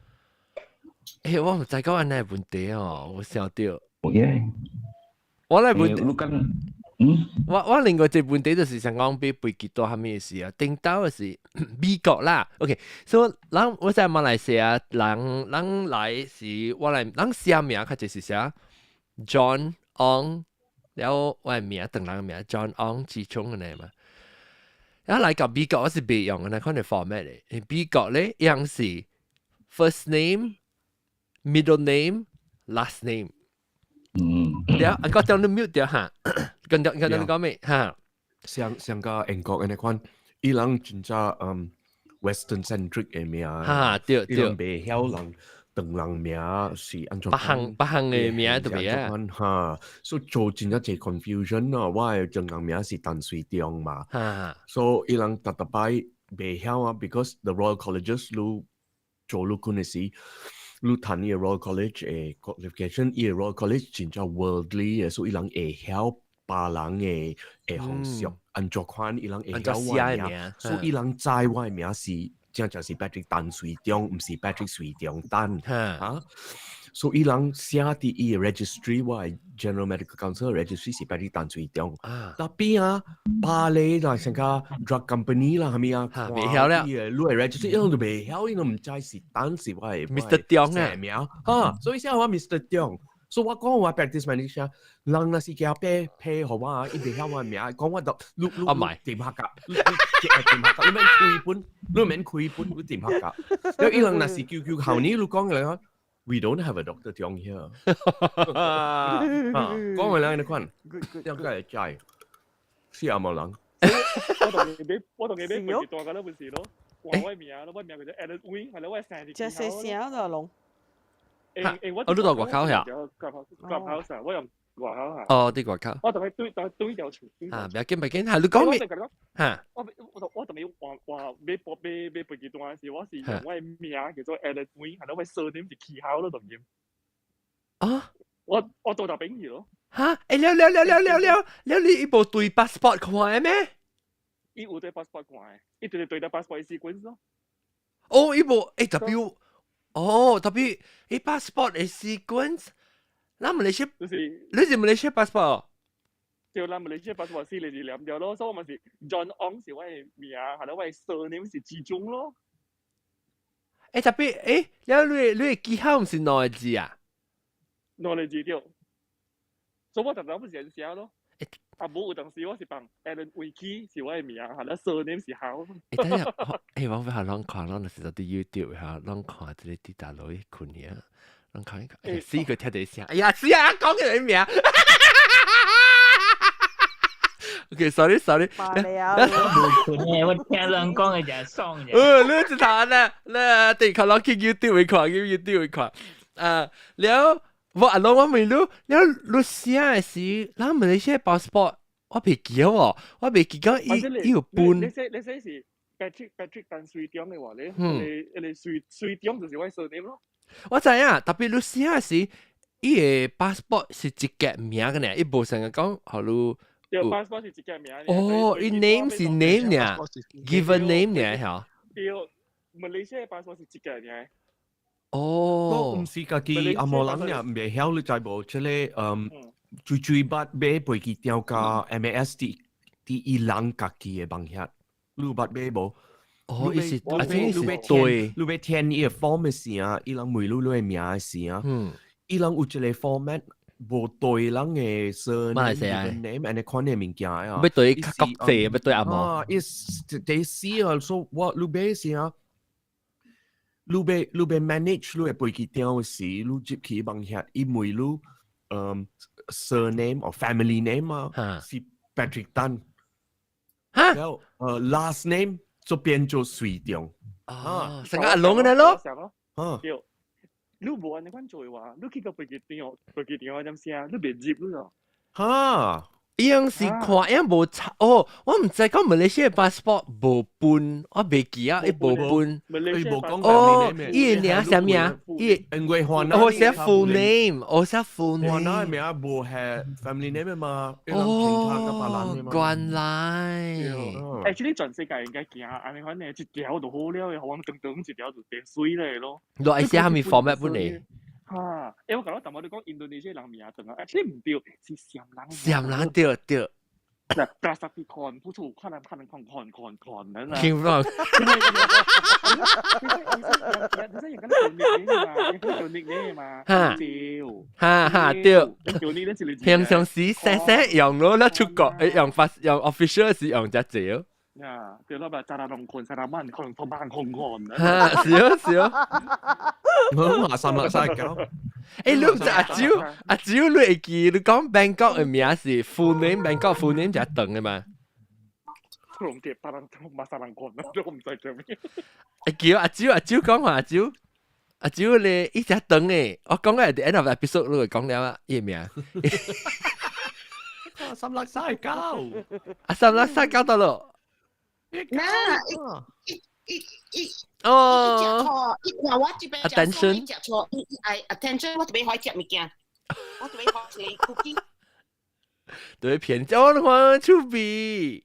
我唔知講安尼問題哦，我想到。我嚟問，我另外一問題就是想講俾飛機多係咩事啊？頂到嘅是美國啦。OK，所以我在馬來西亞，人來是我嚟，人寫名佢就是寫 John On，然後我名等人名 John On 之中嘅呢嘛。然後嚟到美國我是別用嘅，可能 format 嚟。美國咧樣是 first name。Middle name, last name。แล้วก็จะนึกมิวเดียวฮะกันนึกก็ไม่ฮะ像個英國嘅那款，伊人真正Western centric 嘅名。對。伊人袂曉人等人名是安怎？八行嘅名特別啊，嚇，所以做真一隻 confusion 啊！我嘅等人名是淡水中嘛，所以伊人特擺袂曉啊 ，because the Royal Colleges 你做你嗰陣時，你睇呢個 Royal College 嘅 qualification，呢個 Royal College 真係 worldly 嘅，所以伊人會曉別人嘅方式，安怎看伊人會曉我嘅名，所以伊人知我嘅名是。正就是 Patrick 淡水中，唔是 Patrick 水中丹啊！所以人寫啲伊 registry， 我係 General Medical Council registry 是 Patrick 淡水中。但邊啊，巴黎啦，成個 drug company 啦，係咪啊？未曉啦，你係 registry，因為都未曉，因為唔知是單是我係 Mr. 中啊，名啊，所以先我 Mr. 中。所以我講我 practice manager， 人那是叫配合我，伊未曉我名，講我就你點合格，你點合格，你免開本，你點合格。因為伊人那是叫後年，你講嘅嚟，we don't have a doctor 中 here。講嘅嚟你看，應該係齋，是有冇人？我同你俾背住代㗎啦，本事咯，話我名咯，我名叫做 Alan Wing，係咯，我成日就寫聲就龍。我都到外口下。Clubhouse 啊，我又外口下。哦，啲外口。我同佢對有傳。啊，唔要緊，唔要緊，係你講咩？嚇！我同你話俾背幾段時，我是用我嘅名叫做 Alan Wing，係咯，我 surname 是起考咯，同樣。啊！我做到丙二咯。嚇！誒，你一部對 passport 看咩？伊有對 passport 看，伊對對 passport sequence 咯。哦，一部 AW。哦，特別啲 passport 嘅 sequence，嗱Malaysia，你是Malaysia passport？就嗱Malaysia passport 是你是兩條咯，所以我咪是 John Ong 是我嘅名，係咯，我嘅 surname 是志忠咯。誒特別誒，然後你嘅記號唔是兩個字啊？兩個字對，所以我常常不寫寫咯。啊，冇有當時我是幫 Alan Wiki 是我嘅名，係咯 surname 是好。等下，我俾下啷看，啷就是啲 YouTube 下啷看即係啲大佬啲群嘢，啷看一看，死佢聽到聲，哎呀死啊，講佢名。OK，sorry。我聽人講嘅就係爽嘅。你只彈啊，你地球攞去 YouTube 去看 ，YouTube 去看，แล้ว我阿龍我未รู้แล้วรู้เสียสิแล้ว馬來西亞 passport 我未記喎，我未記講伊有半。你寫是 Patrick 但水中嘅話咧，你水中就是我 surname 咯。我知啊，特別รู้เสียสิ伊嘅 passport 是一個名嘅呢，伊無成日講好lu。passport 是一個名。哦，伊 name 是 name 呢 ，given name 呢係。對，馬來西亞 passport 是一個名。哦，唔是家己阿莫人呀，未曉你知無？即係最捌買飛機票價 MAS 啲伊朗家己嘅網頁，你捌買無？哦，伊是對，你要填伊個 form 嘅時啊，伊朗每路嘅名嘅時啊，伊朗有一個 format 無對人嘅 surname，and 看嘅物件啊，要對國際，要對阿莫。啊，伊第四啊，所我你買時啊。你被 manage 你嘅飛機票時，你接起網頁，因為你surname or family name 啊，是 Patrick Tan，然後last name 就變做水中，成個阿龍嘅咯，對，你冇安尼款做嘅話，你去個飛機票點寫，你別接咯，嚇。伊樣是看，伊樣無差哦。我唔知講馬來西亞 passport 無分，我未記啊，伊無分。哦，伊名啥名？伊因為換我寫 full name，我寫 full name。換那名無係 family name 嘛？哦，原來。actually 全世界應該行，安尼款呢一條就好了，我等一條就變水咧咯。你係寫蝦米 format 本嚟？哈！我講到你講印度尼西亞人名等啊，actually 唔對，是暹人。暹人對。嗱，Prasaktikon ผู้ถูกฆ่านั่นน่ะ King From 你อย่างนั้น做นิกเนม嘛，對。做呢啲是你平常時寫用咯，แล้ว出國用 official 時用隻字。啊，對啦，就係同คนสารมันคนทั่วบ้านคนก่อนนะ。少。我話三九。你唔知阿蕉，你會記你講 Bangkok 嘅名是 full name，Bangkok full name 就係長嘅嘛。龍傑巴人馬沙人คนนะ，我唔知做咩。叫阿蕉講話阿蕉。阿蕉你一隻等誒，我講嘅 the end of episode 你會講了啊，伊名。三六三九，三六三九到咯。嗱，哦，一看我這邊 attention， 食錯，attention， 我這邊可以食物件，我這邊可以食 cookie。對偏咗的話出比，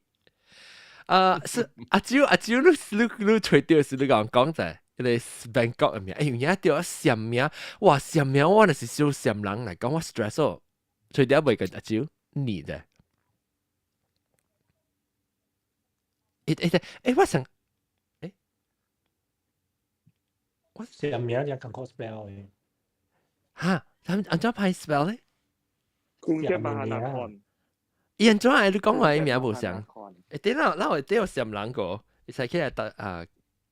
是阿蕉，你吹掉是你講在，你 Bangkok 嘅名，哎，而家掉咗閃名，哇，閃名我那是小閃人嚟講，我 stress 哦，吹掉未個阿蕉，你的，我想，我閃名就咁 spell 嘅，嚇，按照派 spell 咧？คุณแค่มหานคร現在你講話名無相，點啦？嗱我點閃人個，你使起來得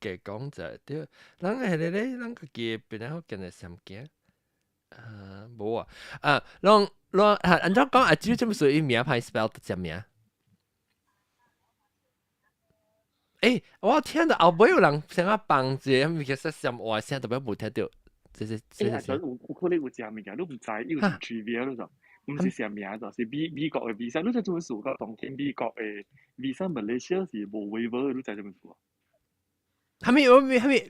嘅講就點，人係咧，人個嘅邊個見嚟閃嘅？冇讓按照講只這麼說一名派 spell 得隻名。我聽到後尾有人想要幫住，因為其實閃話聲特別冇聽到，這有可能有隻物件，你唔知，有時 trivia 咯就。唔是寫名就係美國嘅 visa，你就做乜事個當天美國嘅 visa，Malaysia 是冇 waiver，你就做乜事啊？係咪？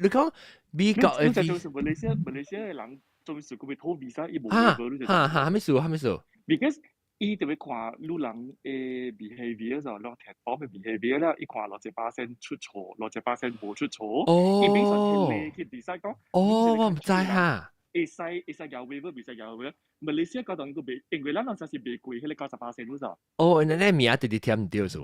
你講美國嘅 visa，你就做 Malaysia 嘅人做乜事佢會拖 visa，伊冇 waiver，你就係咪數 ？Because 伊特別看路人嘅 behavior 就落鐵方嘅 behavior 啦，伊看60%出錯，60%冇出錯，伊變成係你去 decide 講。我唔知嚇。會使有 waiver，會使有 waiver。Malaysia 嗰度個別，因為咱人就是別貴，迄個90%嗰度。哦，那名直直填唔掉數。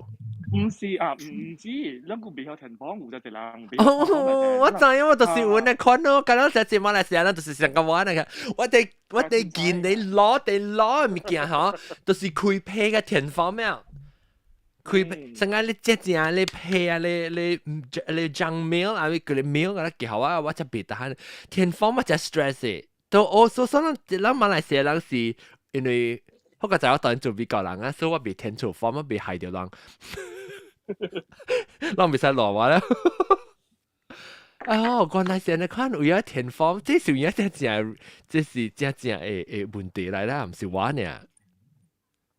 唔是啊，唔知，咱個別有情況，有隻人。哦，我知，我就是揾嚟看咯，咁樣就馬來西亞人就是成個玩嚟嘅。我哋見你攞物件嗬，就是開批嘅填方咩？開成日你接正你批啊，你張 mail 啊，你佢 mail 嗰啲幾好啊，我就別得填方乜就 stress 嘅。都我所咱馬來西亞人是因為嗰個就我當做美國人啊，所以我未填錯方，我未害到人，我未使攞話咧。哦，原來是你看有一填方，這是一隻正，這是正誒問題嚟啦，唔是話呢。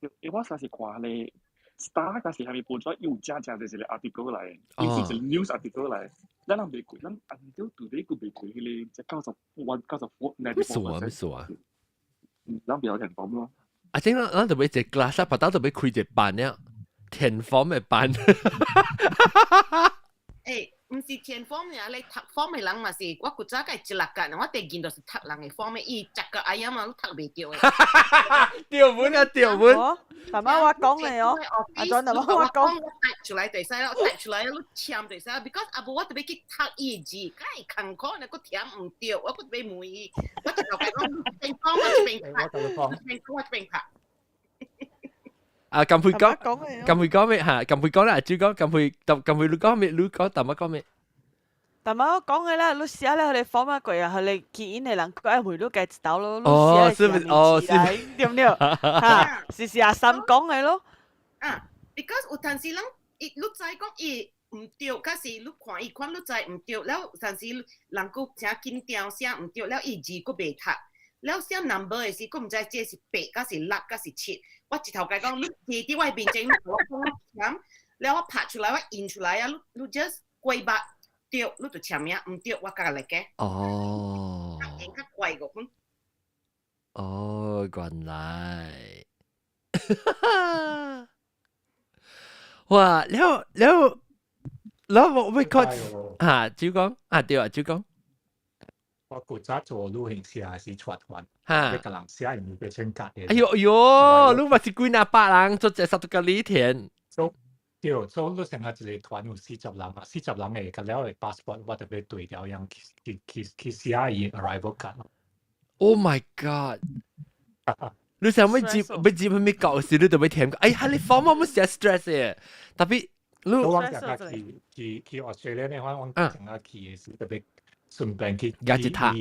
我實是看咧 ，Star 嗰時係咪播咗要正就是個 article 嚟，要是 news article 嚟。咱人袂貴，咱 until today 佢袂貴，迄個即94咩數啊？咱比較田方咯。I think 咱就要一 glass，把刀就要開一班了，田方嘅班。唔是田方嘅，你讀方嘅人嘛是，我古早個一六個，我第見到是讀人嘅方嘅，伊十個哎呀嘛，都讀袂到嘅。掉本啊，掉本！大媽我講你哦，阿俊大媽我講。我讀出來對曬啦，我讀出來你簽對曬 ，because 阿無我特別去讀伊字，梗係坎坷，你個填唔掉，我個特別問伊，我就頭講田方我一邊讀，我一邊讀。咁會講咩嚇？咁會講啦，阿朱講咁會你講咩？你講大媽講咩？大媽我講嘅啦，你試下咧，佢哋訪問過啊，佢哋見嘅人佢回都計知道咯。哦，是咪？對唔對？嚇，是阿三講嘅咯。because 有陣時人，你知講伊唔對，假使你看伊看你知唔對，แล้ว陣時人個寫緊條寫唔對，แล้ว伊字個未讀，แล้ว寫 number 嘅時，個唔知這是8，假是6，假是7。我一頭計講，你啲外邊整我簽，แล้ว我拍出來，我印出來啊，你 just 跪巴對，你就簽名，唔對我夾嚟嘅。哦。應該貴個款。哦，原來。哇！แล้ว我ไม่ค่อย朱講對啊，朱講。我古早做旅行社是出團，一個人寫唔俾錢格嘅。哎呦，你咪是幾廿百人做這10個禮天。對，所以你成日一個團有40人啊，40人嘅，咁了嘅 passport 我特別對調樣去寫伊 arrival card。Oh my god！你想要接去美國時，你就要填個，哎呀，你方冇寫 stress 嘅，特別你。我去 Australia 呢，我成日去嘅時特別。順便去壓一塔，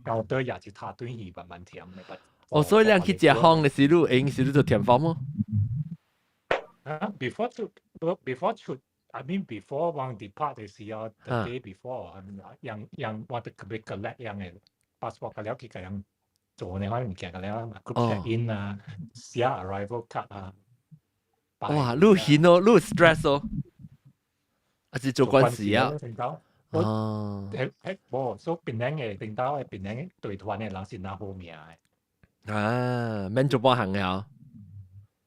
然後對壓一塔對伊慢慢填咪。哦，所以你去食烘嘅時，你就填方麼？before 出 I mean before 往 depart 嘅時候 the day before ยัง我哋特別 collect 樣嘅 passport 嘅了佢咁做呢可能嘅了 group check in 啊 寫 arrival card 啊哇你險哦你 stress 哦還是做關事啊哦冇所以變靚嘅變到變靚對團嘅人是拿好命嘅啊免做半行嘅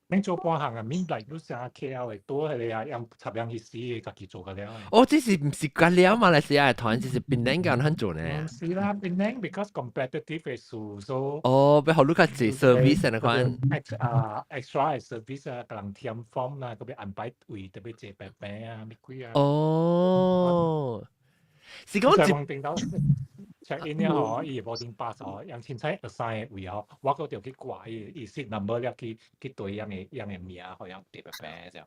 免做半行啊！免嚟到成 KL 嘅多係你啊，有插樣意思自己做嘅了。哦，這是唔是個了馬來西亞嘅團，這是檳城嘅人做呢？唔是啦，檳城 because competitive 嘅數數。哦，俾好多個字 service 嘅款。extra service 啊，可能填 form 啦，特別安排位特別借白白啊，咩鬼啊。哦，是講check in 咧嗬，伊 boarding pass 嗬，讓前妻 assign 位嗬，我嗰條去掛伊 seat number 咧，去對樣嘅名，好像特別白就。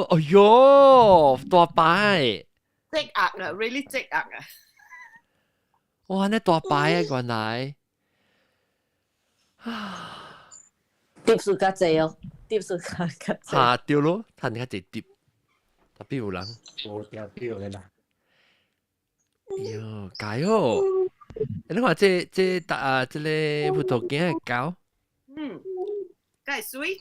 哎呦，大牌！積壓啊 ，really 積壓啊！哇，你大牌啊，原來。碟數較濟哦，碟數較濟。嚇掉咯，睇你較濟碟，特別有人。冇掉嘅啦。喲，解哦！你話這個葡萄乾係搞？梗係水。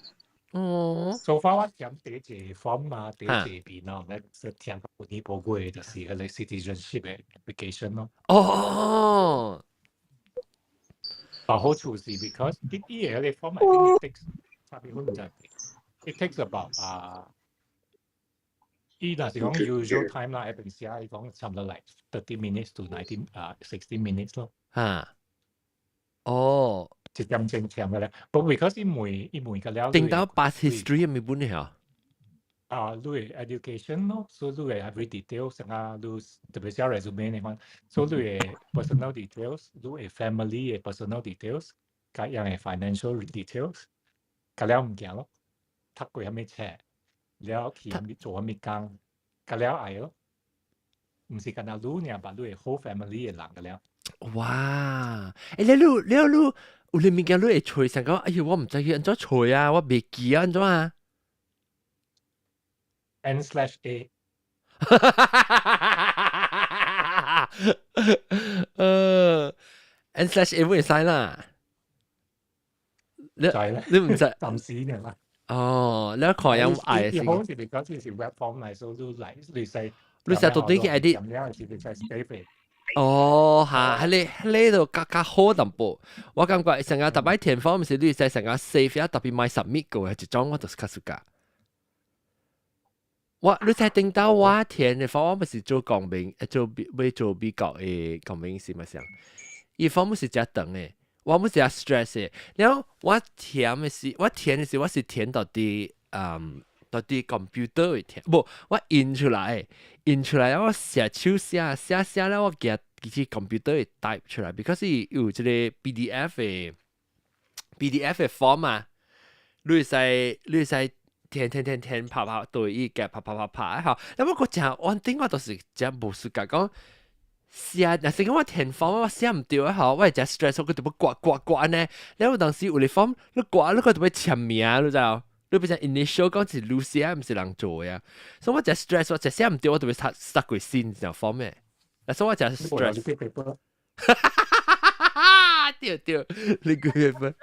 哦。So far 我填第一隻 form 啊，第一隻邊咯，咧是填個本地寶貴，就是嗰啲 citizenship 嘅 application 咯。哦。但好處是 because 啲嘢嗰啲 form 係 takes 差別好唔就 it takes about 依嗱是講 usual time 啦，平時係講差唔多嚟30 minutes to 60 minutes 咯。嚇，哦，一點正長嘅咧，不過 because 伊每個了。定到 past history 咪本嚟啊？你係 education 咯，所以你係 every details 成啊，你特別是 resume 嚟講，所以你係 personal details，你係 family 嘅 personal details，加樣係 financial details，加了唔驚咯，讀過係咩車？了去做咩工，咁了係咯，唔是干那路呢，把路係 whole family 嘅人嘅了。哇！你有你物件你會吹成講，哎呀，我唔知佢安怎吹啊，我未記啊，安怎啊 N/A N/A 唔會使啦。你唔知？暫時嘅啦。哦，你看有愛先。好似你講即是 web form 嚟，所以都嚟你成到底嘅 edit。咁樣是你使 save。哦，嚇，喺呢度較好淡薄。我感覺成個特別填 form 時，你使成個 save 啊，特別買 submit 嘅，一種我就是較暑假。你才聽到我填嘅 form 是做公民，做美國嘅公民是咪先？伊 form 是只長嘅。我唔是啊 stress 嘅，然後我填嘅時，我是填到啲computer 會填，唔，我印出來，我寫手寫咧，我記去 computer 會 type 出來 ，because 有這個 PDF 嘅 form 啊，你使填拍對伊嘅拍，好，咁我講我頂我都是真無事㗎講。寫，若是講我填 form 我寫唔對啊，吼，我係真 stress，我佢特別刮呢。然後當時有啲 form，你刮你佢特別簽名，你知道？你變成 initial 講是你寫，唔是人做嘅，所以我真 stress，我真寫唔對，我特別塞過先就 form 嘅。所以我真 stress。對，你句分。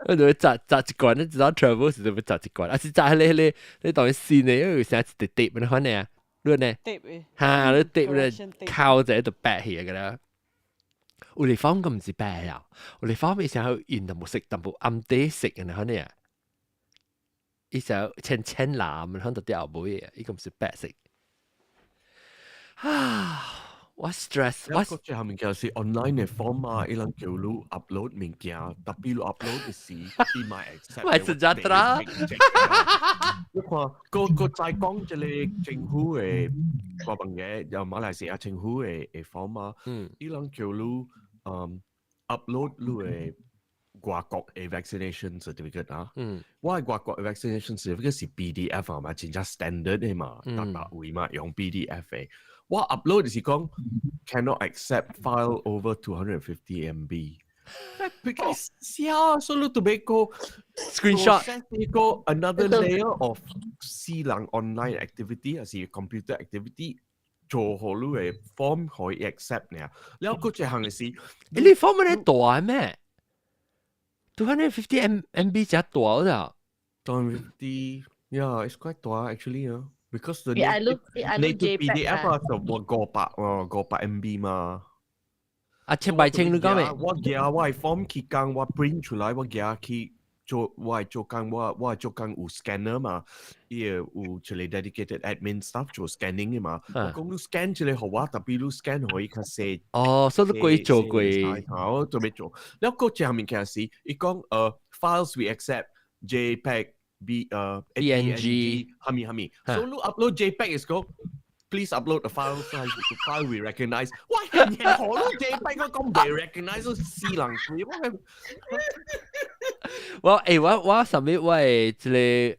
我就會摘一罐，你知道 travel 時就會摘一罐，啊是摘你當然線嘅，因為成日一疊你看你啊。luôn nè ha nó tiệm là靠在度白起嘅啦。有地方咁唔是白啊，有地方以前有現就冇食，但冇暗地食嘅呢，可能啊，以前淺藍嘅，可能啲後背嘅，依個唔是白食。我 stress，我最後面就是 online 嘅 form 啊，伊人叫你 upload 物件，特別你 upload 嘅時，伊咪 accept。咪實在啦！你看個再講即係政府嘅個份嘢，由馬來西亞政府嘅 form 啊，伊人叫你upload 你嘅外國嘅 vaccination certificate 啊，我係外國嘅 vaccination certificate 是 PDF 啊嘛，真正 standard 嘅嘛，大會嘛用 PDF 嘅。我 upload 是講 cannot accept file over 250 MB。because yeah, so look to make go screenshot. Go another layer of 私人 online activity 還是 computer activity 做好你嘅 form 可以 accept 呢？แล้ว嗰隻行嘅事，你 form 你大咩？250 MB 只大㗎。250 yeah, it's quite 大 actually because the I look native PDF 就500 MB 嘛。啊，千百千你講咩？我寄我 form 去講，我 print 出來，我寄去做，我做工，我做工有 scanner 嘛，伊有出嚟 dedicated admin staff 做 scanning 嘅嘛。我講你 scan 出嚟好啊，特別你 scan 可以較細。哦，所以你貴做貴。好，做咩做？แล้ว個隻後面其實是，伊講files we accept JPEG 係咪？所以你 upload JPEG is go。Please upload a file we recognize. 哇，人何都 JPEG 嗰咁被 recognize 都私人鬼。我上面喂即係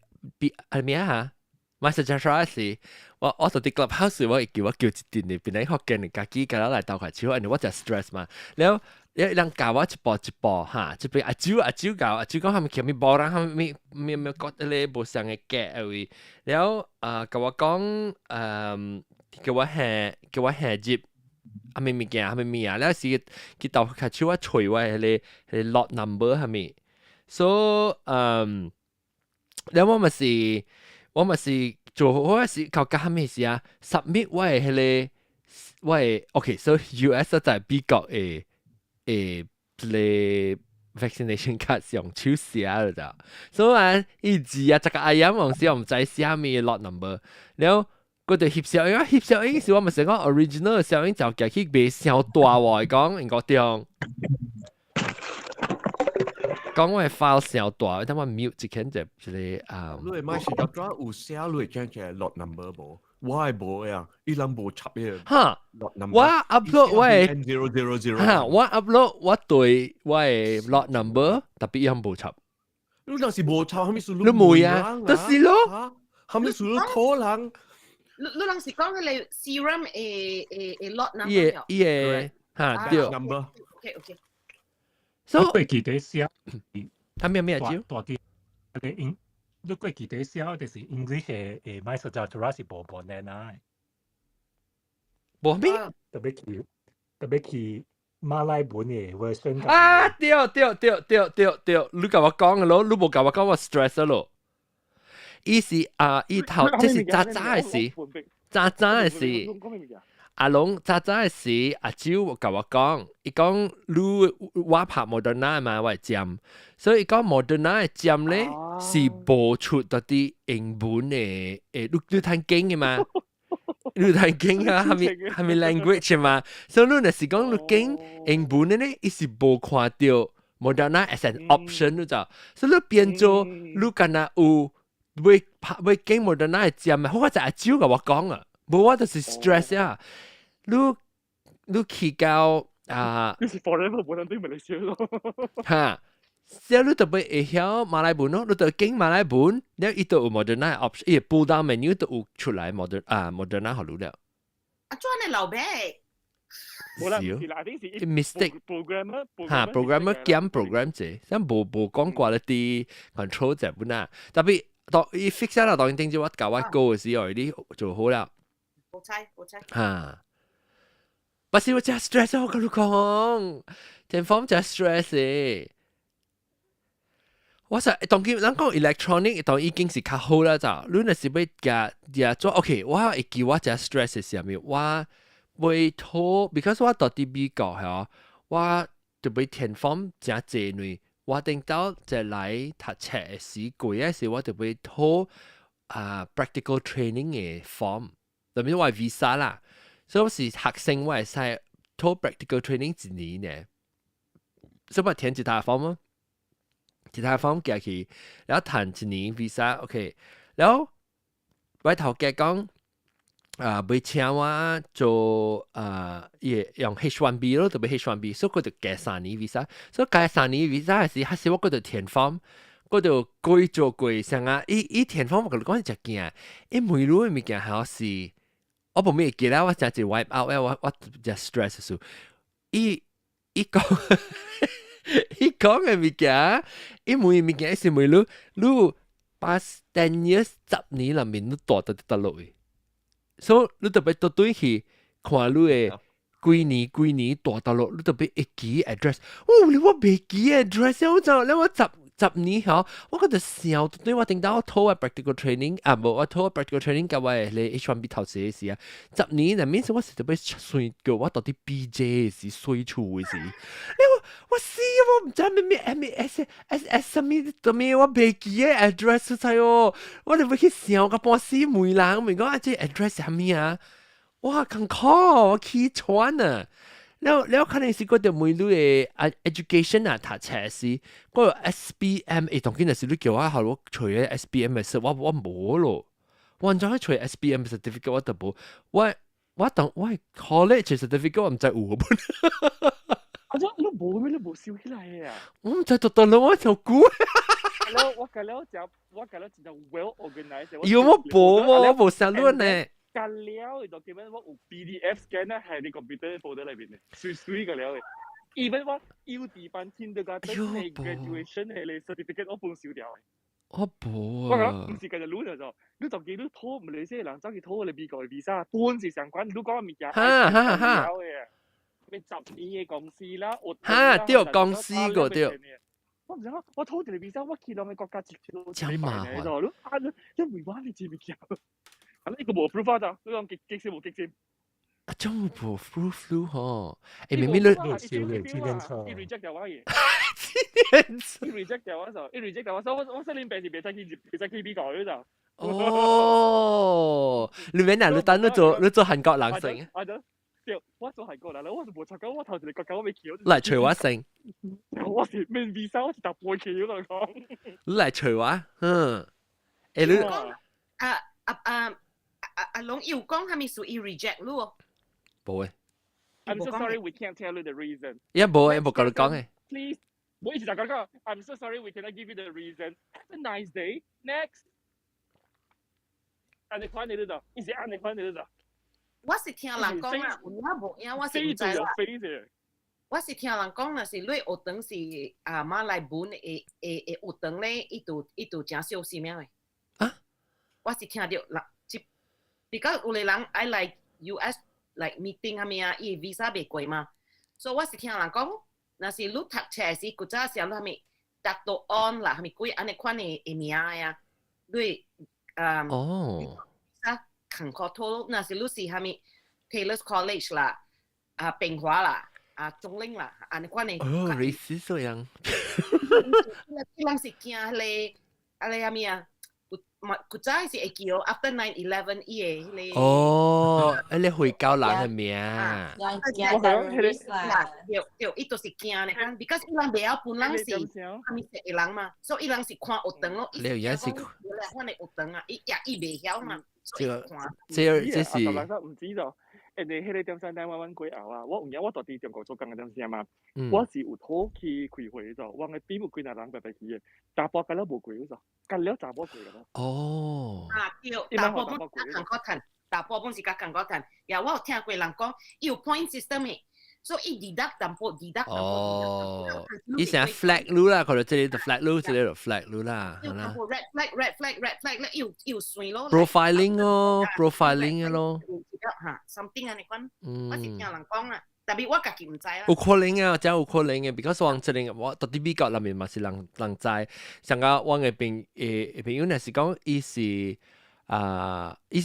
係咩啊？My suggestion 係我做啲 clubhouse 我叫一段嚟，變嚟學嘅人家己㗎啦嚟鬥下超，因為我就 stress 嘛。แล้ว人教我一步嚇，即係阿蕉教係咪叫咩波啦？係咪覺得你冇上嘅嘅誒？แล้วกับว่าก้อง叫我下接係咪มี啊？แล้วสิ佢鬥下超ว่า除ไว้係 lot number 係咪 ？so แล้ว我咪是做好時靠加咩事啊 ？submit ไว้係OK， so US 就係美國嘅vaccination card 用手寫了咋，所以一字啊，這個阿爺往時我唔知寫咩 lot number， 然後嗰條翕相影時我咪成個 original 嘅相影就夾去賣小大喎，講英國啲講我嘅 file 小大，等我 mute 一間就你係買時就講有寫你係將嘅 lot number 冇。我係冇呀，伊人冇插嘅。哈，我 upload 我係000。哈，我 upload 我對我係 lot number，特別伊人冇插。你當時冇插，係咪屬於你冇啊？就是咯，係咪屬於可能？你當時講嘅你 serum 誒 lot number。嘢嚇對。number。OK。所以記得寫。係咩招？大啲嘅。如果記得寫，就是 English 嘅買實在主要是無難啊。無咩？特別去馬來文嘅 version。啊！對，你甲我講嘅咯，你無甲我講我 stress 咯。伊是伊頭即是渣嘅事，渣嘅事。阿龍渣嘅事，阿蕉甲我講，伊講你我拍 Moderna 嘛，我係針，所以伊講 Moderna 嘅針咧是播出到啲英文嘅你睇經嘅嘛，你睇經啊，係咪 language 嘛？所以你若是講你經英文嘅咧，伊是無看到 Moderna as an option 你就，所以你變做你敢若有會經 Moderna 嘅針啊，好就阿蕉甲我講啊。冇我就是 stress 啊！你去到你是 forever 冇人對馬來西亞咯。嚇，之後你特別會曉馬來文咯，你就經馬來文，然後伊都有 Moderna option， 伊pull down menu 都有出來 Moderna 好了。啊，裝你留俾。冇啦，是啦，啲是 mistake programmer 嚇 programmer 兼 program 啫，咁冇講過一啲 control 就本啦，特別當伊 fix 咗啦，當然定住我教我高嘅時候，啲做好啦。冇猜。嚇！不是我真係 stress 我跟你講，電方真係 stress 嘅。我實當佢咱講 electronic 當已經是較好啦咋，你若是要夾做 OK， 我會記我真係 stress 嘅時候，我會拖 ，because 我到啲美國嚇，我就會電方真濟呢，我等到就嚟讀冊嘅時攰嘅時，我就會拖practical training 嘅 form。特別我係 visa 啦，所以我是學生，我係使拖 practical training 一年嘅，所以我填其他 form 咯，其他 form 寄去，然後談一年 visa，OK， 然後我頭家講會請我做用 H1B 咯，特別 H1B， 所以佢就寄3年 visa， 所以寄3年 visa 係時，還是我嗰度填 form。嗰度改做過上啊！伊填方我同你講係隻件，伊每路嘅物件係是，我冇咩記啦，我真係 wipe out 我就 stress 數。伊講伊講嘅物件，伊每物件是每路10 years 10年裏面，你大得落去，所以你特別到對去看你嘅幾年大得落，你特別會記 address。你我未記 address，我就你我10年後，我覺得笑，對我定到我拖 practical training 冇我拖 practical training 嘅話，你 H1B 頭寫嘅事啊，10年入面我是特別衰嘅，我到底 BJ 是衰處嘅事，我死我唔知咩 MAS 咩我未記嘅 address 晒哦，我哋會去笑個半死梅啦，我咪講即 address 係咩啊？哇，咁 call 我起穿啊！แล้ว可能是嗰條每路嘅 education 啊，讀冊是嗰個 SBM，當然係你叫我後我除咗 SBM 嘅事，我冇咯，我仲可以除 SBM certificate 我都冇，我當我 college certificate 我唔知有冇。你冇咩？你冇笑起來啊！我唔知讀到我就估。我隔了就 well organized。有冇報喎？我冇上論呢。隔了就叫咩？我有 PDF scan 咧，喺你 computer folder 裏邊嘅，水隔了嘅。even 我 UD 班 kindergarten 嘅 graduation 係你 certificate 我半少掉嘅。我報啊！我講唔是繼續攞就，你就見到拖唔嚟先，人走去拖你美國嘅 visa，半時相關，你講嘅物件係隔了嘅。咩10年嘅公司啦，對公司個對。我唔知啊，我拖住你 visa，我見到嘅國家直接都你辦嘅就，你唔會話你知唔知啊？咁呢個冇 proof 咋？呢個極少冇極先。真冇 proof 嗬？明明你少年紀念冊。你 reject 掉話嘢。你 reject 掉話就，你 reject 掉話，所以我7年病是別再 KB 改嘅就。哦，你咩啊？你等你做韓國男性啊？我做韓國人，我是冇察覺，我頭先你國家我未橋。嚟除話性。我是咩 visa？我是搭背橋嚟講。你嚟除話，你阿龍要講係咪屬於 reject 咯？冇嘅。I'm so sorry, we can't tell you the reason. 冇講你講嘅。Please，我一直就講，I'm so sorry, we cannot give you the reason. Have a nice day. Next。按你看你度，一直按你看你度。我是聽人講啦，我冇影，我是唔知啦。我是聽人講啦，是你學堂是馬來文嘅學堂咧，伊度真小心嘅。啊？我是聽到啦。because 有個人愛來 US like meeting 係咪啊？伊 visa 未過嘛，所以我是聽人講，若是你讀冊時，古早時候你係咪達到 on 啦？係咪貴？安尼款嘅名啊？對visa 坎坷拖，若是你是係咪 Taylor's College 啦？平華啦？中嶺啦？安尼款嘅。racist 咁樣。啲人是驚咧，係咪啊？古早是會叫 after 9/11伊個迄個你回教人嘅名。對，伊都是驚咧，because 伊人袂曉本人是係咪識嘅人嘛，所以伊人是看學堂咯。你有影是看你學堂啊，伊袂曉嘛，這是唔知道。人哋迄個中山大灣過後啊，我有影我到啲中國做工嘅陣時嘛，我是有拖去開會咗，我嘅邊有幾多人白白去嘅，大波隔了無過咗，隔了查無過嘅咯。對，大波本是甲韓國談，大波本是甲韓國談，呀，我有聽過人講，伊有 point system 嘅，所以伊 deduct 淡薄。伊成 flag 路啦，佢哋這裡就 flag 路，這裡就 flag 路啦，係啦。red flag，要算咯。profiling 咯，profiling 嘅咯。something 安尼款，我是聽人講啦，特別我家己唔知啦。有可能啊，真有可能嘅，because 往這裡我到啲美國裏面嘛是人知，像個我嘅朋友呢是講伊是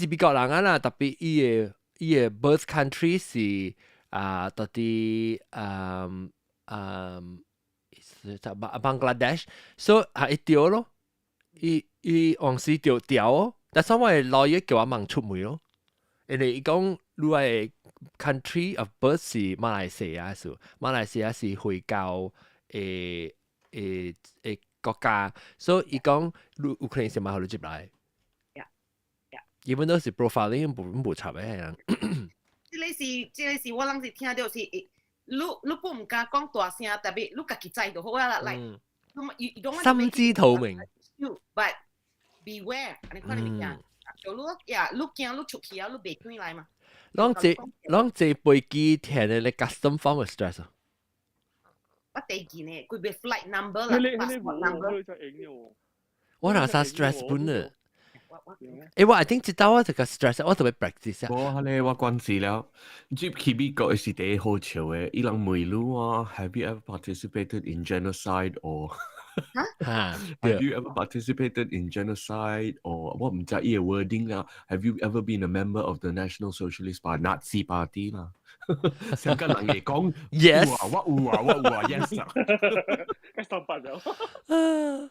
美國人啊啦，特別伊嘅 birth country 是到啲Bangladesh，所以一條咯，伊往時條哦，但係我嘅老爺叫我盲出門咯。因為伊講你嘅 country of birth 是馬來西亞數，馬來西亞是回教嘅國家，所以伊講你有可能是馬來接來。基本都是 profiling 冇差嘅人。這個是我啷是聽到是，你不唔敢講大聲，特別你家己知就好啦。like，心知肚明。But beware，你看你講。就你驚你出去啊，你袂轉來嘛？啷這飛機聽你 custom form stress 啊？我地見嘅，佢俾 flight number 啦 ，passport number。我哪啥 stress 本呢？我 I think 知道我這個 stress，我特別 practice 啊。我咧我關事了，接去美國是第一好笑嘅，伊人問路啊 ，Have you ever participated in genocide or？ Have you ever participated in genocide or 我唔知伊個 wording 啦。Have you ever been a member of the National Socialist Party Nazi Party 啦？香港人嚟講 ，yes， 我有啊 ，yes 啊。100了。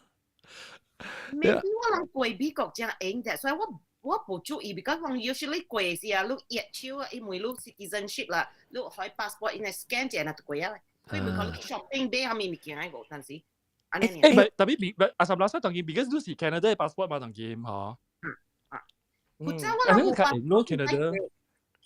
Maybe 我諗過美國真硬嘅，所以我冇注意，because 我 usually 過時啊，你熱超啊，因為你 citizenship 啦，你開 passport 因為 scan 就係過啊，佢唔可能 shopping 俾下面物件喺度，但是。tapi asam rasa tanggi because tu si Canada passport mah tanggi ha. Kuca wala mo passport Canada.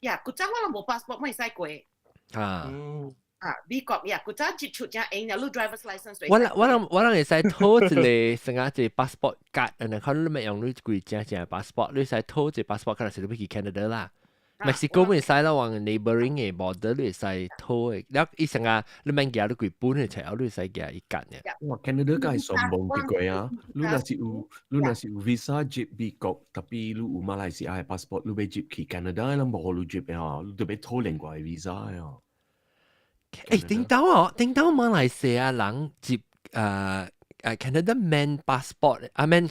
Ya, kuca wala mo passport mai sai kwe. Bangkok ya, kuca jitu ja eng lu driver's license. 我會使偷一個成個一 passport card，然後你咪用你幾隻 passport， 你使偷一 passport card，是你去 Canada 啦。Mexico 咪使啦，往 neighboring 嘅 border 你使偷嘅，然後伊成個你咪寄你幾本嘅材料，你使寄一間嘅。哇 ，Canada 梗係上網啲貴啊！你若是有 visa 接美國，特別你有馬來西亞嘅 passport，你要接去 Canada， 你冇你接嘅你特別偷另外 visa 啊！頂到馬來西亞人接Canada man passport， man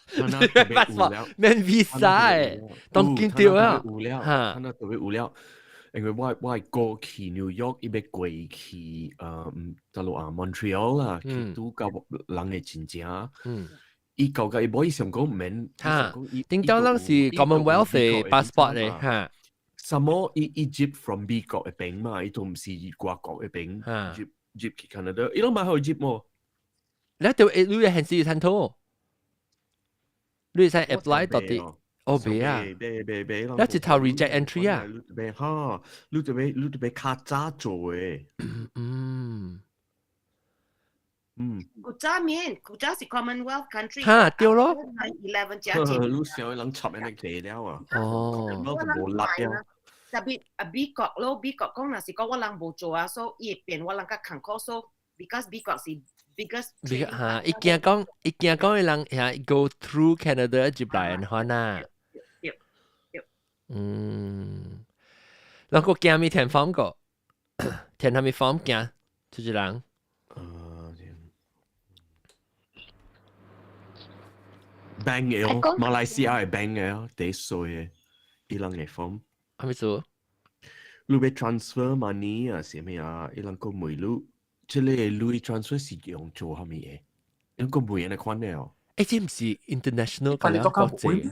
passport，man visa 誒，當見到啊，嚇，特別無聊。因為我過去 New York，伊要過去大陸啊 Montreal 啦，去拄到人嘅親戚。伊舊嘅伊冇伊上講唔免，嚇，頂到人是 Commonwealth 嘅 passport 嚟嚇。什麼Egypt from 美國嘅邊嘛，伊都唔是外國嘅邊，接去 Canada， 伊都買去接喎。你條你嘅限時探討，你使 apply 到啲，哦別啊，你一頭 reject entry 啊，別哈，你特別卡渣做嘅，古渣面，古渣是 Commonwealth country。嚇，對咯。11加10。你上去諗插人哋地了啊。哦。冇辣啊。特別美國咯，美國講那是講我人冇做啊，所以變我人家坎坷，所以 because 美國是 biggest。嚇，伊驚講嘅人嚇 go through Canada 接來嘅話呐。然後驚咪填 form 個，填下咪 form 驚，就是人。bank 嘅哦，馬來西亞係 bank 嘅哦，第歲嘅，伊人嘅 form。係咪做？你要 transfer money 啊，係咪啊？伊人個梅路，即係你 transfer 是用做係咪嘢？一個梅人嘅款嘅哦。誒，這唔是 international 嘅啦，國際。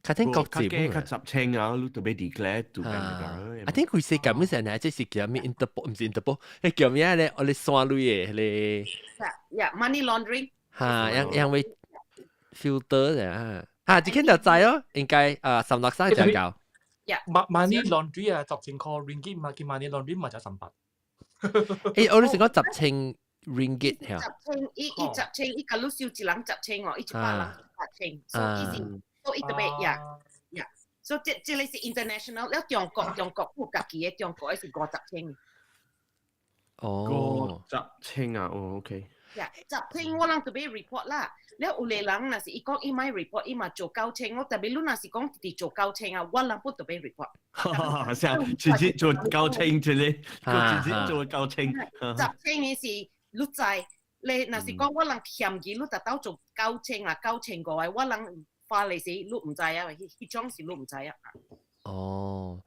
佢聽國際冇啊。佢十清啊，你特別 declare 做緊㗎。I think 佢世界咩成日即係叫咩 Interpol， 唔是 Interpol， 你叫咩咧？我哋算類嘅你。money laundering。嚇，因為 filter 嘅嚇，只傾就制咯，應該16就夠。money laundry 啊，10塊 ringgit 嘛，叫 money laundry 嘛就18。我哋成個10千 ringgit 係。10千，伊假如少一人10千哦，伊100人8千，所以特別呀，所以這類是 international，了中國有家己嘅，中國係50千。哦，50千啊，哦 ，OK。10千我人特別 report 啦。了有個人若是伊講伊買 report， 伊嘛做9千，我特別你若是講直做9千啊，我人不特別 report。係啊，直接做9千啫咧，佢直接做9千。10千嘅是你知，你若是講我人嫌佢，你特登做9千啊，9千個位，我人花嚟時你唔知啊，迄種是你唔知啊。哦，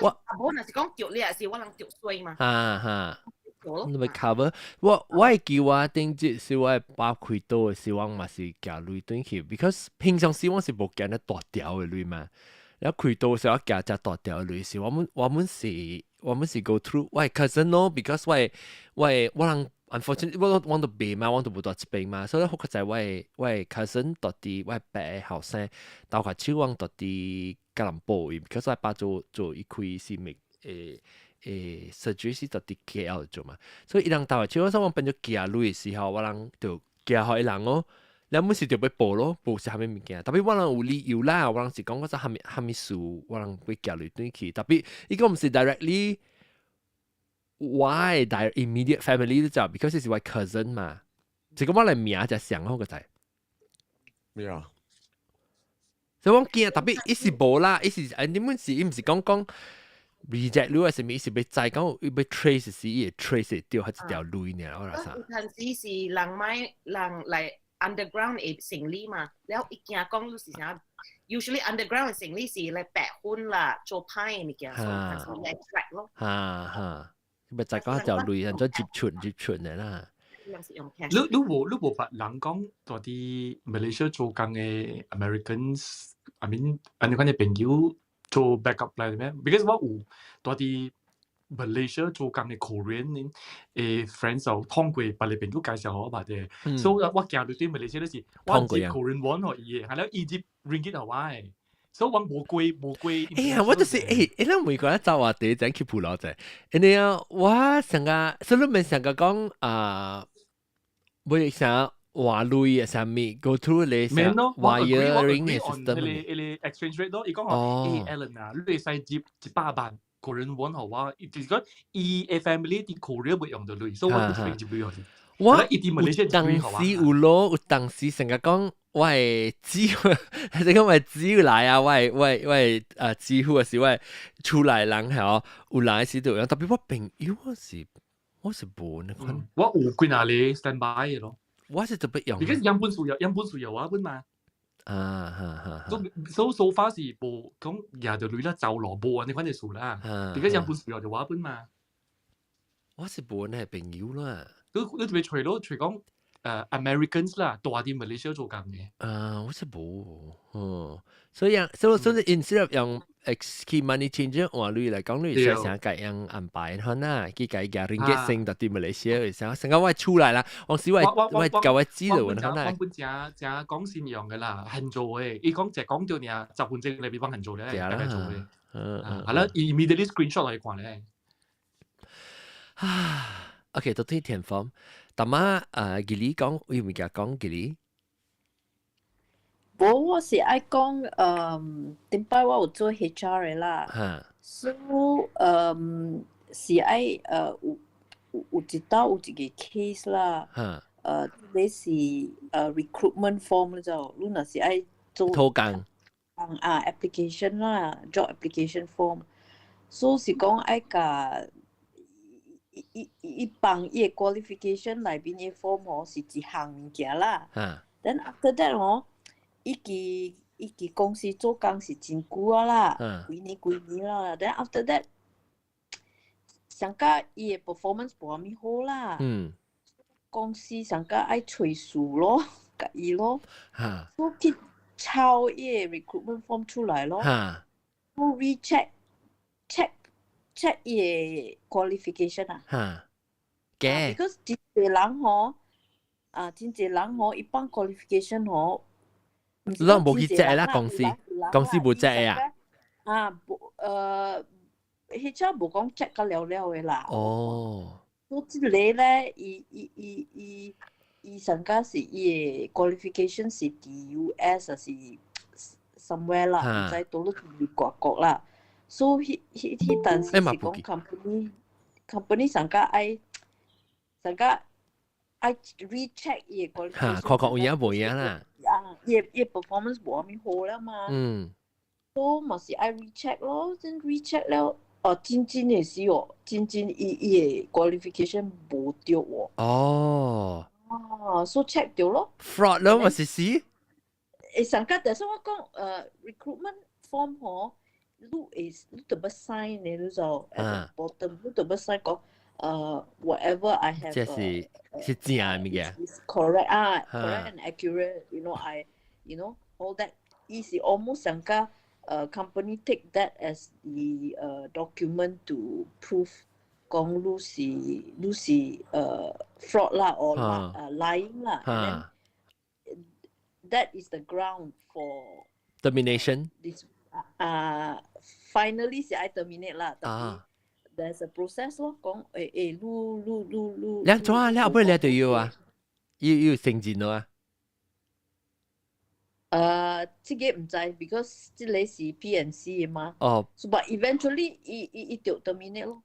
我冇若是講掉你係是我人掉衰嘛。嚇。你咪 cover， 我係叫我頂節是我包開刀嘅時候，嘛是夾鐳斷去 ，because 平常時我是冇夾得大條嘅鐳嘛，然後開刀嘅時候夾只大條嘅鐳時，我們是 go through， 我 cousin 咯 ，because 我人 unfortunately 我都病嘛，我都冇多一病嘛，所以好在我 cousin 到啲我伯嘅後生，到下手我到啲吉隆坡，because 我爸做一開是咪surgery 是到啲 KL 做嘛，所以伊人到手，我變咗寄鐳嘅時候，我人就寄開人咯，你冇時就要報咯，報是蝦米物件，特別我人有理由啦，我人是講我係蝦米事，我人會寄鐳斷去，特別伊個唔是 directly 我大 immediate family 都知道 ，because 是我 cousin 嘛。就咁我嚟名就想好個仔。咩啊？所以我驚，特別一時無啦，一時你們是唔是講 reject 了，還是咩？一時被再講被 trace 是伊 trace 掉係一條路呢？我話啥？有陣時是人買人嚟 underground 嘅成立嘛，然後一件講都是啥 ？usually underground 嘅成立是嚟白婚啦，做派嘅物件，所以係嚟 extract 咯。被再講條路，人做接傳嘅啦。你冇法人講嗰啲 Malaysia 做工嘅 Americans，I mean， 你講嘅朋友做 backup 嚟咩 ？Because 我有嗰啲 Malaysia 做工嘅 Korean 嘅 friends 就通過別個朋友介紹我嘛嘅，所以我行到對 Malaysia 都是我接 Korean won 可以嘅，係啦，Egypt ringgit 係咪？所以我冇貴。哎呀，我就是你每個人走話第一陣去葡萄仔，你啊，我成個，所以你咪成個講會想話類啊，啥咪 go through 你想 wiring 嘅 system。你 exchange rate 咯，伊講話，Alan 啊，你使接100萬個人揾好啊，就是講伊嘅 family 啲 Korea 會用到類，所以我唔使接類好似。我有當時有咯，有當時成個講。我係姊，你講我姊來啊！我係姊夫嘅時，我係出來人係有來時度樣，特別我朋友我是冇呢款。我有幾下你 stand by 嘅咯。我是特別用。而家樣本數有啊本嘛。so far 是冇講廿條女啦，就羅布啊！你款隻數啦。而家樣本數有就話本嘛。我是冇呢係朋友啦。你特別除講。Americans 啦，多啲 Malaysia 做工嘅。我是冇，所以instead of 用 key money changer 話你嚟講，你想想計樣安排可能佢計嘅 ringgit 升到啲 Malaysia 嘅，成個我出來啦，我小我教我知道可能。我本正講善用嘅啦，肯做嘅，伊講就講到你啊，集盤證你俾幫人做咧，大家做嘅。係啦 ，immediately screenshot 嚟講咧。OK， 到啲填 form。但嘛吉利講，有冇講講吉利？我是愛講點解我有做 HR 嘅啦，所以是愛有一道有一個 case 啦，你是recruitment form 就，你若是愛做偷工application 啦 ，job application form， 所以是講愛甲。一幫伊個 qualification 內邊嘅 form 是一項物件啦。Then after that 伊個公司做工是真久啊啦，幾年啦。Then after that， 上加伊個 performance 無咁好啦。公司上加愛催數咯，甲伊咯，所以去抄伊個 recruitment form 出來咯，我 recheck。check 伊個 qualification 啊，because 真濟人伊幫 qualification 你冇去 check 啦，公司冇 check 啊。HR 冇講 check 得了嘅啦。所以呢咧，伊上加是伊個 qualification 是喺 US 還是 somewhere 啦，唔知到咗美國啦。所以迄陣時是講 company 上加愛 recheck 伊個 qualification， 確有影無影啦。伊 performance 無咁好啦嘛。所以嘛是愛 recheck 咯，真 recheck 了，真嘅是真伊個 qualification 無對喎。所以 check 掉咯。fraud 咯，嘛是是。上加但係我講recruitment form 你特別 sign 你都就 at the bottom 你特別 sign 講whatever I have 即係正嘅物件 is correct correct and accurate I all that is almost 上加company take that as the document to prove 講你是fraud 啦 or lying 啦 and then that is the ground for termination finally 是愛 terminate 啦，但 there's a process 咯，講你做啊，你後尾你就要要承認咯這個唔知 because 這裡是 PNC 嘅嘛，but eventually 伊就 terminate 咯，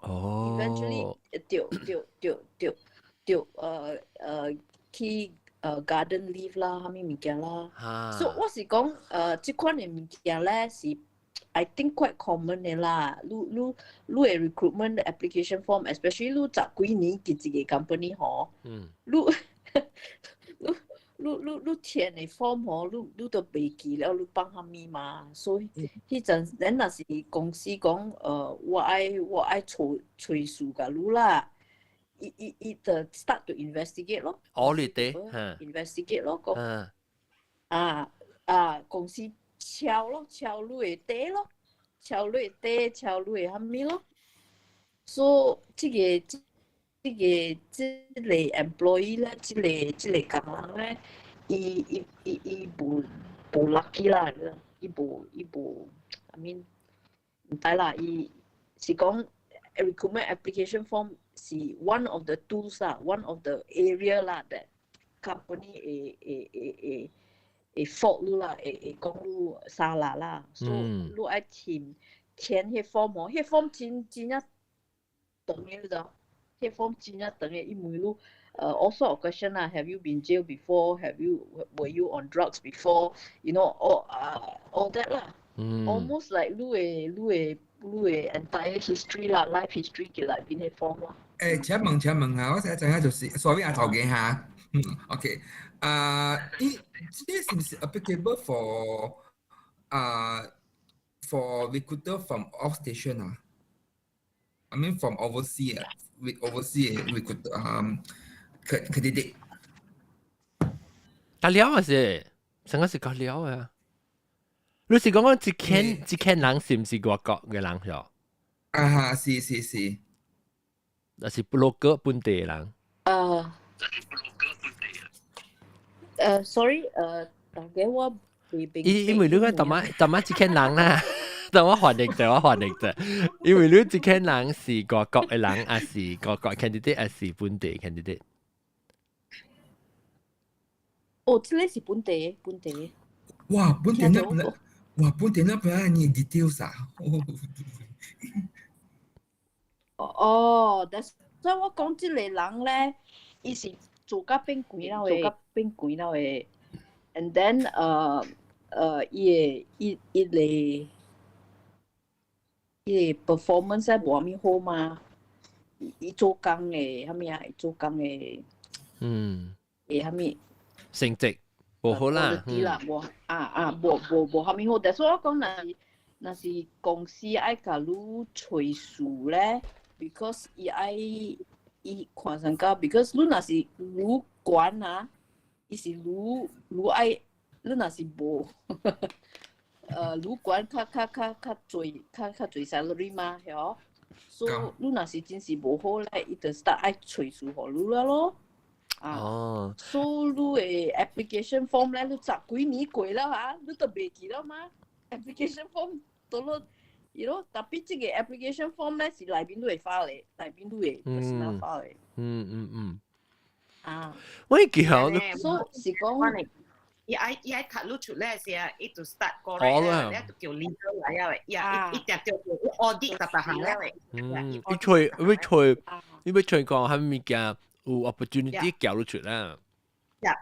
eventually 去garden leave 啦，虾米物件啦。所以我是讲即款嘅物件咧是 I think quite common 嘅啦。你嘅 recruitment application form，especially 你10幾年嘅一個 company 嗬，你填嘅 form 嗬，你都袂記了，你放蝦米嘛？所以迄陣，咱若是公司講我愛催數甲你啦。伊就 start to investigate 咯 ，audit investigate 咯，公司敲你嘅底咯，敲你嘅底，敲你嘅蝦米咯，所以即個 employee 咧，即個工人咧，伊無 lucky 啦，伊無 I mean 唔知啦，伊是講 recruitment application form 是 one of the tools 啦 ，one of the area 啦 that company 會 fault 你啦，會講你沙拉啦，所以你愛填迄 form 哦，迄 form 真啊長嘅啫，迄 form 真啊長嘅，因為你all sort of question 啦 ，Have you been jailed before? Were you on drugs before? You know all that 啦，almost like 你嘅 entire history 啦 ，life history 嘅內邊嘅 form 啦。請問啊，我想陣間就是 sorry 啊，頭嘅嚇，OK，呢是唔是 applicable for recruiter from off station 啊？I mean from overseas recruiter candidate。搞了啊是，成個是搞了啊！你是講一間人是唔是外國嘅人咗？啊，是。那是布洛格本地人。sorry， 大家我未明。因為你講特麼一間人啦，但我翻譯啫。因為你一間人是外國嘅人，還是外國 candidate， 還是本地 candidate？ 哦，這個是本地。哇，本地那不然你 details 啊？所以我講即個人咧，伊是做甲變貴啦嘅，and then 伊個 performance 係無咁好嘛，伊做工嘅，蝦米啊？做工嘅，蝦米成績無好啦，無蝦米好，但係我講若是公司愛甲你催數咧。Because 伊看上個 ，because 你若是愈管啊，伊是愈愛，你若是無，愈管較濟 salary 嘛，係所以你若是真是無好咧，伊就 start 愛催數互你啦咯。所以你嘅 application form 咧，你10幾年過啦嚇，你都袂記了嘛 ？application form 到咗。You know， tapi 這個 application form 咧是內邊都會發嘅，內邊都會 personal 發嘅。我記好，所以是講，伊愛讀錄出來時啊，伊就 start 過來啦，你就叫 leader 來啊喂，伊定叫 audit 特行啦喂。你要吹講係咪嘅有 opportunity 教你出啦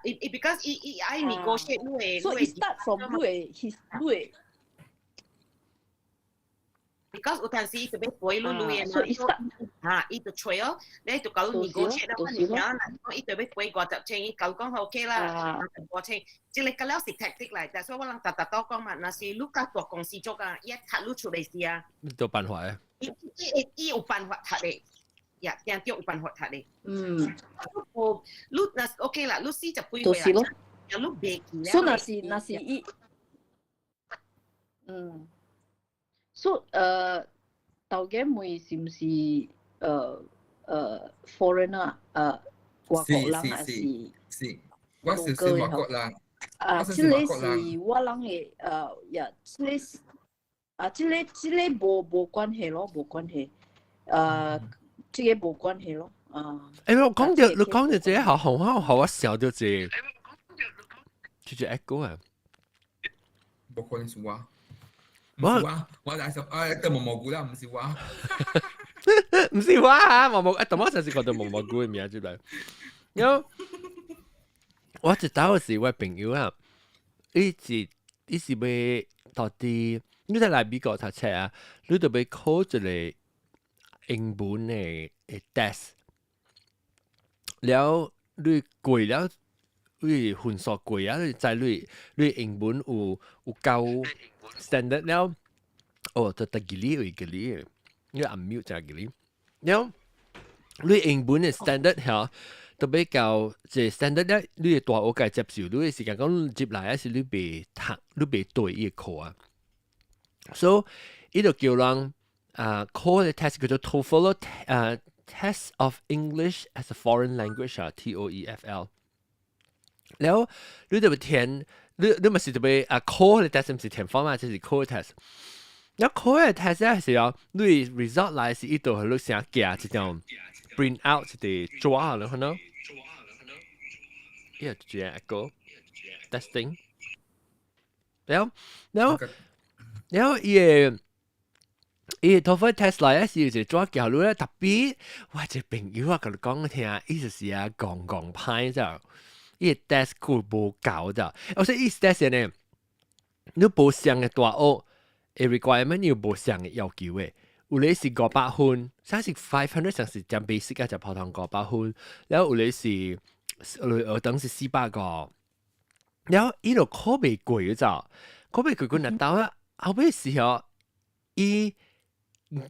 ？Because 伊愛 negotiate 你嘅，所以 start from 你嘅。Because 有陣時伊就要陪你嘅嘛，伊就吹哦，你就搞你個錢啦，伊就要陪50千，伊搞講 OK 啦，50千，即係個了是 tactic 嚟，但係我人特多講嘛，若是你甲大公司做啊，伊讀你出嚟時啊，有辦法啊，伊有辦法讀嘅，定係有辦法讀嘅，你若 OK 啦，你40幾歲啦，有你別記啦，所以若是伊，所以頭家妹是唔是foreigner 外國人還是？是，我是外國人。這個是我人嘅這個無關係咯，無關係。這個無關係咯。你講到這個好我笑到這，就是 echo 啊。無關係啊。我來就對蘑菇啦，唔是話。唔是我啊，毛毛但我真是覺得毛毛菇嘅名出嚟。有我知道是我朋友啊，伊是要到底你在嚟美國讀冊啊，你就要考一個英文嘅test，了你過了。你分數過啊！你知你英文有夠 standard 了，哦，就得幾哩為幾哩，你按 mute 就幾哩。了，你英文嘅 standard 嚇，都比較即 standard 咧，你大學該接受，你時間講接來啊是你被讀，你被對伊個課啊。所以伊就叫人考嘅 test 叫做 TOEFL Test of English as a Foreign Language 啊 TOEFL。แล้ว你就要填，你咪是就要考嘅 test 唔是填 form 嘛，就是考嘅 test。แล้ว考嘅 test 咧是要你 result 來是一度係你想寄一種 print out 一個紙了，可能。依個就係 echo testing。แล้ว伊個 TOEFL test 來咧是一個紙寄落咧，特別我一朋友啊，佢講聽，意思是講歹啫。伊個 test 佢無夠咋，而且伊 test 呢，你無上嘅大學嘅 requirement 又無上嘅要求嘅，有咧是500分，像是500，像是將 basic 啊就普通500分，然後有咧是等是400個，然後伊就考未過嘅咋，考未過佢難道啊？後尾時候伊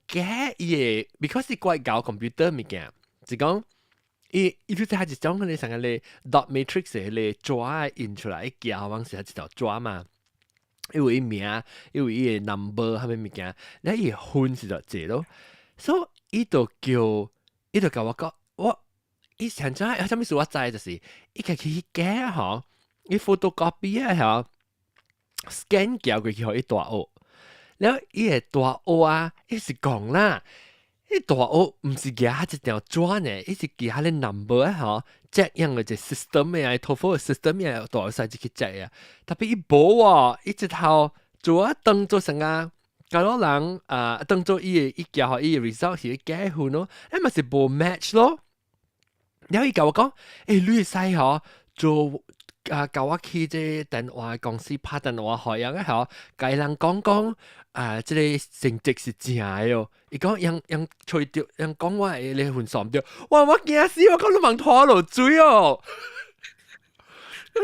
嘅伊個 because 伊怪搞 computer 物件，就講。伊就係一種你成個咧 dot matrix 嘅咧紙印出來，寄好往時係一條紙嘛，因為伊名，因為伊個 number 係咩物件，然後伊分是就這咯，所以伊就教我講，伊現在有啥物事我知就是，伊家己假吼，伊 photocopy 啊吼 ，scan 交過去互伊大學，然後伊個大學啊，伊是講啦。伊大學唔是寄下一條紙呢，伊是寄下啲 number 啊，嗬，即樣嘅隻 system 嘅，TOEFL 嘅 system 嘅，大學使去借啊。特別伊無喎，伊一頭做當做成啊，搞到人當做伊寄互伊 result 是假分咯，咪是無 match 咯。然後伊甲我講，你會使嗬做教我去即電話公司拍電話互人嘅嗬，甲人講。即個成績是正嘅喲。伊講人吹掉，人講我係你份數唔對，哇！我驚死，我講你問拖落水哦，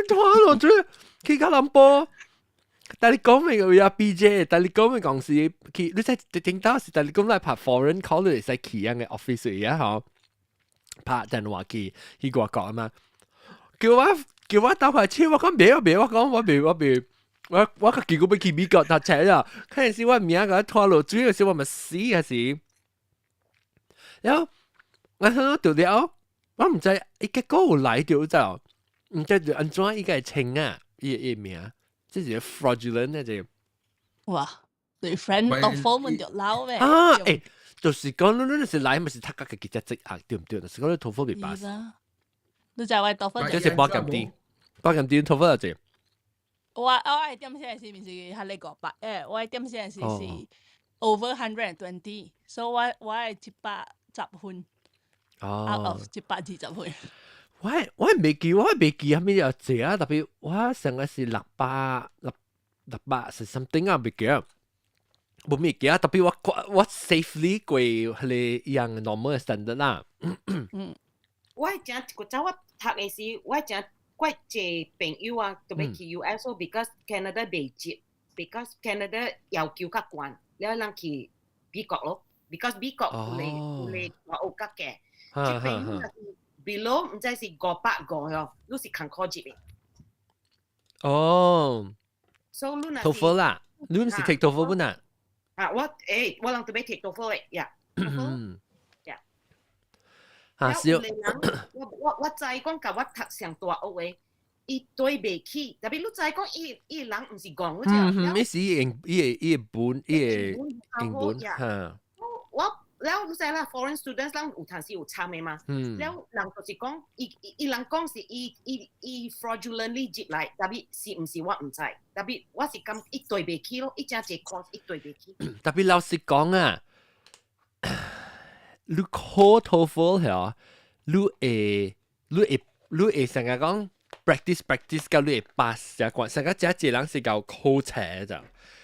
拖落水，去加林波。但你講咪有呀 BJ， 但你講咪講是去，你使聽到是，但你講嚟拍 foreign call 你使去人嘅 office 嘅嗬，拍電話去外國啊嘛，叫我打牌車，我講別，我講我別。我個結果要去美國讀冊啊！嗰陣時我名個拖落水嗰時我咪死嗰時，然後我睇到了，我唔知伊結果有來到就，唔知就安怎伊個稱啊，伊名，即係 fraudulent 嗰隻。哇！對 friend 讀課問着老咩？就是講你是來咪是讀個幾隻職啊？對唔對？就是講你TOEFL未 pass。你就係讀課。即係8減啲TOEFL 就係。我係點先是唔是係你個8？我係點先是 over 120，所以我係710分。out of 720分。我係未記係咩嘢字啊？特別我成個是600是 something 啊，未記啊。冇咩記啊，特別我 safely 過係樣 normal standard 啦。我係講個早我讀嘅時，我講。我一朋友啊，都要去 US， because Canada 未接 ，because Canada 要求較懸，了人去美國咯 ，because 美國有嚟話有較嘅，一朋友係 below 唔知是500個喲，都是看科技嘅。哦。所以你嗱 TOEFL 啦，你唔是 take TOEFL 本啊？我人都要 take TOEFL 嘅，呀。少，我知講甲我讀上大學嘅，伊對袂起，特別你知講伊人唔是講嗰隻，伊是伊本英文嚇。我แล้ว你知啦 ，foreign students 人有陣時有差嘅嘛，แล้ว人就是講伊人講是伊 fraudulently 接來，特別是唔是我唔知，特別我是感伊對袂起咯，伊真係 cost 伊對袂起。特別老實講啊。你考 TOEFL 係你會成日講 practice 到你會 pass 只關，成個只人是教考冊咋，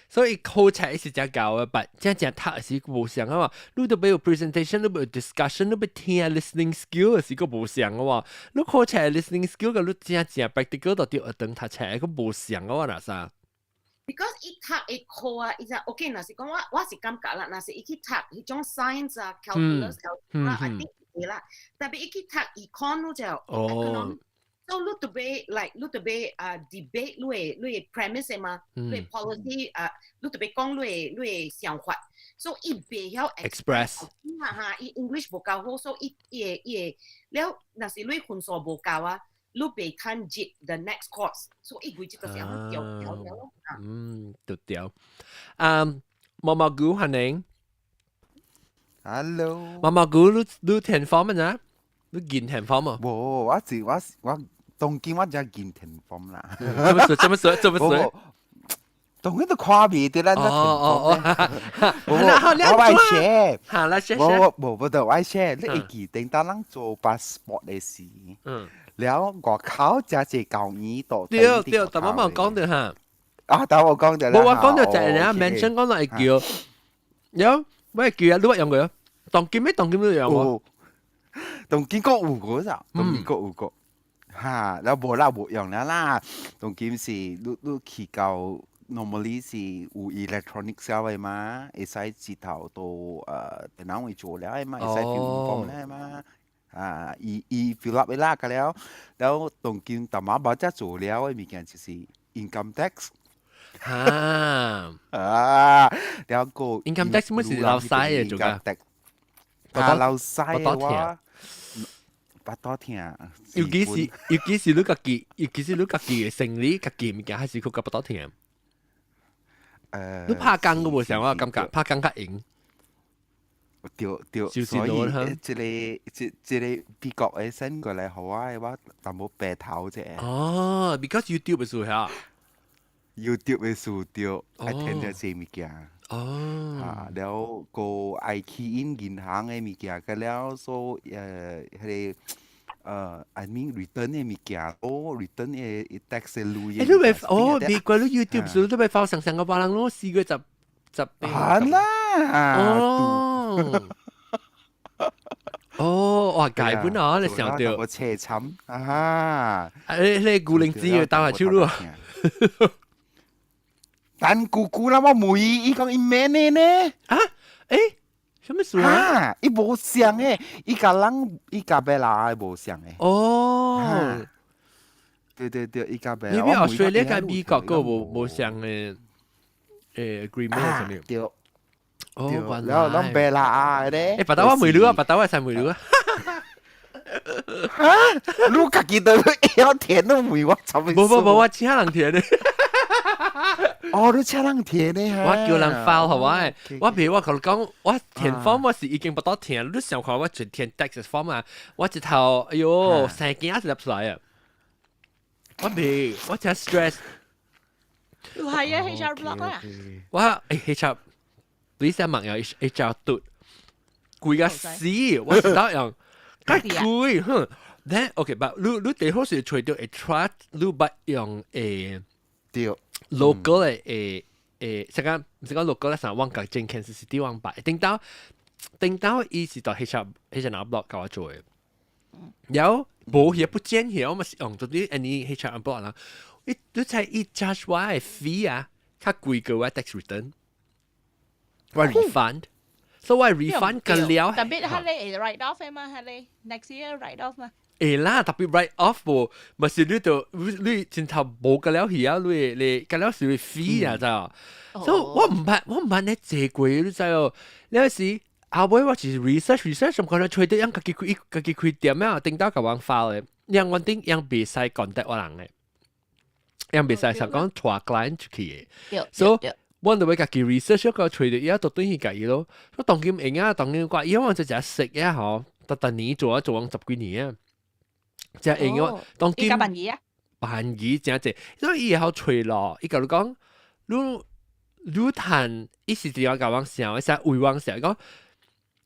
所以考冊是只教嘅，但只讀是無相啊嘛。你都要有 presentation， 你要有 discussion， 你要聽 listening skill 是個無相啊嘛。你考冊 listening skill 嘅你只 practical 到啲學堂讀冊個無相啊嘛，嗱啥？Because 一讀一考啊，伊就 OK， 若是講我是感覺啦，若是伊去讀迄種 science 啊 calculus 啊，一定會啦。但係伊去讀 econ 就 economic。So 你特別 like 你特別debate 你嘅 premise 嘛，你嘅 policy 你特別講你嘅想法。So 伊袂曉 express。伊 English 無夠好，所以伊了，若是你分數無夠啊。你袂看接 the next course， 所以佢即個時候掉咯。掉。毛毛菇係你 ？Hello。毛毛菇，你填 form 啊？你見填 form 啊？我當今我只見填 form 啦。做乜水？當佢都跨別啲啦，我share，嚇啦 share。冇得我 share，你記定當人做 passport 嘅事。แล้วก็เขาจะเก่านี้ต่อเดี๋ยวแต่ว่ามา講到嚇但我講到啦冇話講到就係人家 mention 講到係叫有咩叫啊？你話用佢當劍咩？當劍都有喎當劍ก็有個咋當劍ก็有個嚇แล้ว冇啦冇用啦當劍是你去到 normally 是有 electronic 消費嘛會使直頭到電腦會做了嘛會使 fill form 了嘛อีฟิลล์เวลากันแล้วตรงกินแต่มาบอกจะ做了มีการ就是 income tax แล้วก็ income tax ไม่ใช่เราใช้嘅做㗎เราใช้ว่า不多聽尤其是你自己嘅生理自己物件還是佢較不多聽你拍工嘅無想我感覺拍工較贏對，所以這個美國嘅新過嚟好啊，我但冇白頭啫。哦 ，because YouTube 嘅時候 ，YouTube 嘅時候對，I 聽咗這物件。แล้วก็ไอคีอิน銀行嘅物件嘅แล้ว所係I mean return 嘅物件return 嘅 tax 嘅路嘢。你咪美國你 YouTube 時都咪發上個巴郎咯，試過十係啦。哇！解本啊，你想到我車慘啊！你古靈之嘅打下超咯。但姑啦，我妹伊講伊咩呢？什麼事啊？伊無像誒，伊家人伊家別人無像誒。哦，對，伊家別。你邊Australia跟美國個無像嘅agreement 上面。對。แล้วน้องเบลาเด้ปัตตาวาไม่รู้อ่ะปัตตาวาใส่ไม่รู้อ่ะฮะลูกกินตัว要甜都ไม่ว่าทำ冇ว่า其他人甜嘅你其他人甜嘅我叫人 file 係咪我譬如我同你講我填 form 我是已經不多填你想看我全填 text form 啊我一頭哎呦成件就入出來啊我真 stress 係啊 HR block 啊我HR你成日有 HR 嘟，貴個死，我是得樣，太貴，哼。then OK，但你最好是找到attract，你不用local 嘅成個唔是講 local 咧，成旺角正 Kansas City 旺擺，等到伊是到 HR 那 block 教我做嘅，有冇嘢不見嘢，我咪是用做啲 any HR block 啦，你才一 charge 我嘅 fee 啊，較貴過我 tax return。我 refund，所以我 refund 嘅了。特別係你 write off 嘅嘛，係你 next year write off 嘛。啦，特別 write off 喎，咪是你就你前頭冇嘅了係啊，你嘅了是你 fee 啊，咋？所以我唔係你借貴，你知哦。有時後尾我是 research，咁可能吹得樣自己開店啊，頂到個網發嘅，樣我頂樣別使 contact 我人嘅，樣別使實講拖 client 出去嘅，所以。我就會自己 research 個隨住而家讀短期計咯，我當劍型啊，當劍怪，因為我就只食啊，嗬，特年做10幾年啊，只型我當劍辦嘢啊，辦嘢正正，因為以後隨落，伊個你講，你談一時點樣講往想，一時回往想講，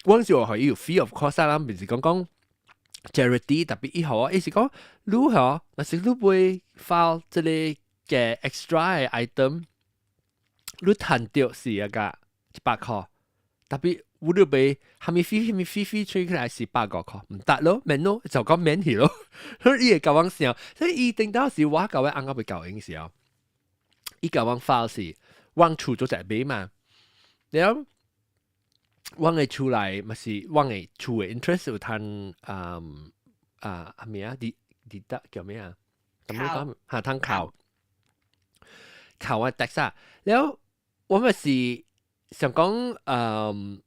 我是話要 free of cost 啦，唔是講 charity， 特別以後啊，意思講你嗬，但是你會 file 這裡嘅 extra 嘅 item， 你賺到是一個100塊，特別我哋俾係咪 fee 吹起來是100個塊，唔得咯，免咯，就講免去咯，所以伊會咁樣想，所以伊定到時我教我啱啱被教應時候，伊咁樣 file 是往出咗隻俾嘛，然後。我嘅出來咪是我嘅出嘅 interest 有攤係咩啊？啲得叫咩啊？咁樣講嚇攤靠啊 tax 啊！然後我咪是想講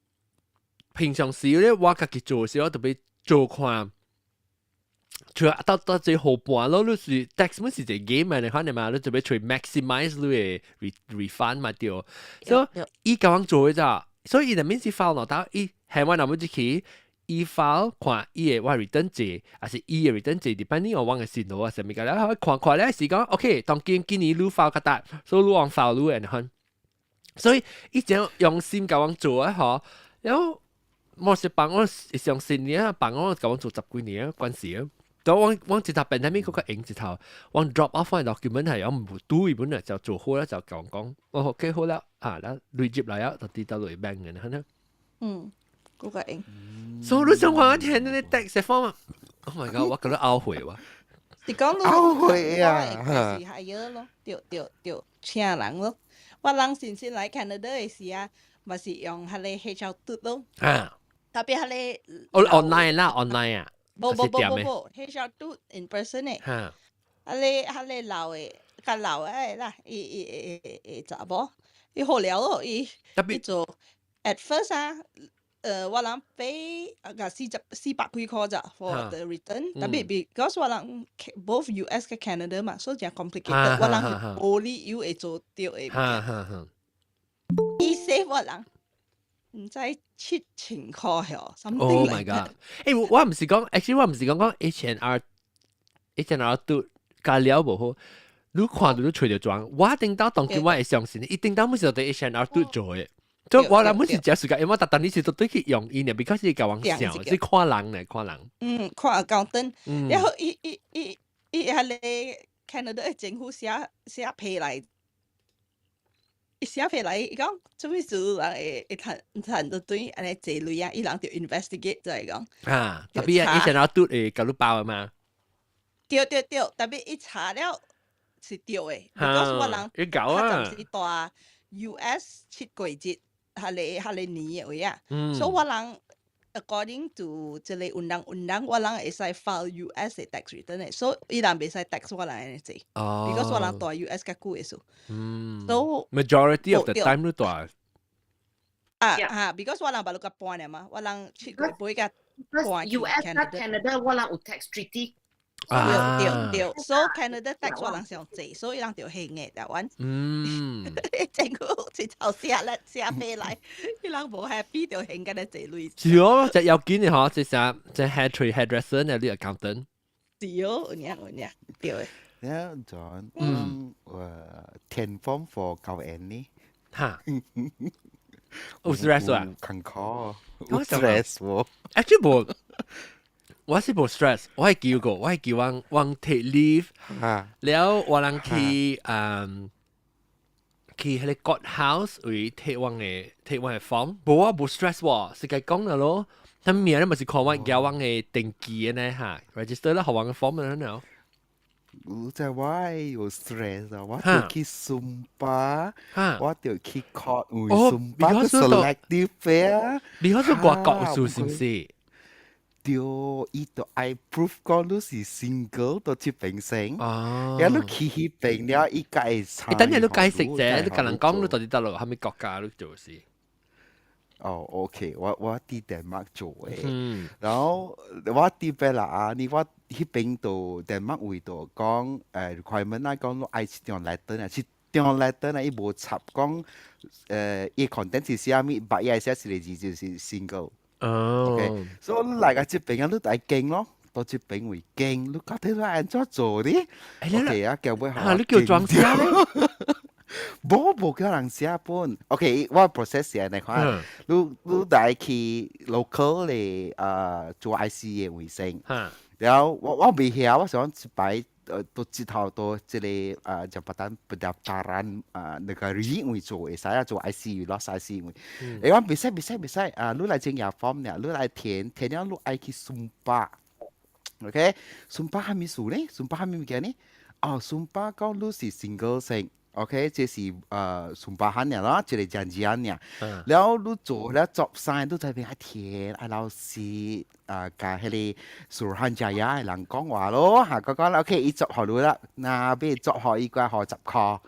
平常時咧，我家己做嘅時候特別做看，除咗到最後半咯，你是 tax 咪是隻 game 嚟看嘅嘛？你特別除 maximize 你嘅 refund 嘛掉，所以伊咁樣做嘅咋？所以伊就免是 file 攞到伊係我諗唔住佢，伊 file 看伊嘅我 return 值，還是伊嘅 return 值 depending on 我嘅線路啊，什麼嘅咧，看咧是講 OK，當今年你 file 較大，所以你往 file 你 and 看，所以伊這樣用心咁樣做啊，嗬，然後我是幫我上10年啊，幫我咁樣做10幾年啊，關係啊。咁我直頭 pandemic 嗰個影直頭，我 drop off 翻 document 係有唔對本嚟就做好啦，就講我 OK 好啦，啦累積嚟啊，就跌到嚟 bank 嘅啦，嗰個影。所以你想話聽啲 tax 方啊 ？Oh my god！ 我覺得懊悔喎。你講懊悔啊！係係咯，掉請人咯。我人先嚟 Canada 嘅時啊，咪是用係你 HR 嘟咯。特別係你。online 啦 ，online 啊。HR 嘟 in person 嘅。係你老嘅，個老嘅啦，查某，伊好料咯，伊做 at first 啊，我諗俾400幾塊咋 for the return，特別 because 我諗 both US 嘅 Canada 嘛，所以真 complicated， 我諗 only you 會做掉嘅，伊 save 我諗唔知7000塊喎 ，something like that。我唔是講 ，actually 我唔是講 H&R 都加料無好。你看到你吹條裝，我定到當今我會相信，一定到每時對 H&R 都做嘅。所以我諗每時只時間，因為特登呢次都對佢用意呢，because 佢講笑，即係看人嚟看人。看 accountant，然後伊係你 Canada 嘅政府寫批嚟，寫批嚟，伊講做咩事人會談到對，安尼坐累啊，伊人就 investigate 就係講。特別啊 H&R 都會搞到爆啊嘛。對，特別一查了。是對嘅，because 我人佢就是大 US 7季節，係你年嘅位啊，所以我人 according to 即係運動，我人會使 file US 嘅 tax return 嘅，所以伊人袂使 tax 我人嘅字，because 我人大 US 嘅久嘅數，so majority of the time 都大。because 我人把你個搬嘅嘛，我人7季背嘅搬 US 加 Canada 我人有 tax treaty。對 ，so Canada tax 我人上濟，所以人條興嘅台灣。政府直頭寫飛嚟，啲人無 happy 條興緊啲濟類。是哦，就要緊嘅嗬，即係即係 hairdresser 呢啲 accountant。是哦，有對。Yeah, John，填 form for 教員呢？嚇，有 stress 啊？坎坷，有 stress 喎。actually 冇。我是冇 stress， 我係叫過，我係叫往 take leave， แล้ว我人去去迄個 courthouse 為 take 往嘅 form， 冇冇 stress 喎，是計講嘅咯。他們名咧咪是看我交往嘅登記嘅呢嚇 ，register 啦，學往嘅 form 嘅呢。我在我有 stress 啊，我要去送巴，我要去 court 會送巴個 selective fair， 你好似外國數是唔是？對，伊就愛 proof 講你是 single 到接平成，然後你去迄邊了，伊個會查。等陣你解釋啫，你可能講你到底得落，係咪國家你做事？哦 ，OK， 我喺丹麥做嘅，然後我啲邊啦啊，你我迄邊度丹麥會度講requirement 啊，講你愛一張 letter 啊，一張 letter 啊，伊無插講伊 content 是啥物，白伊寫是字就是 single。OK， 所以你嚟個接病啊，你大勁咯，到接病會勁，你覺得你按怎做啲 ？OK 啊，叫咩嚇？你叫裝車咧？冇叫人寫本。OK，我 process 係你看，你大去 local 嚟做 IC 嘅衛星，然後我未曉，我想一擺都知道到即係jabatan pendaftaran negeri 會做嘅，使做 IC 咯，IC 會。你講bisa，你嚟整嘢 form 呢，你嚟填咗你愛去sumpah。OK， sumpah 係咩事呢 ？sumpah 係咩嘅呢？sumpah 講你是 single 性。OK， 這是sumpahan 嘅咯，即係janjian嘅。然後你做咧作晒，都在邊一填，老師甲迄個 Suruhanjaya 嘅人講話咯，嚇講 OK， 伊作好你啦，嗱，俾作好伊個學10塊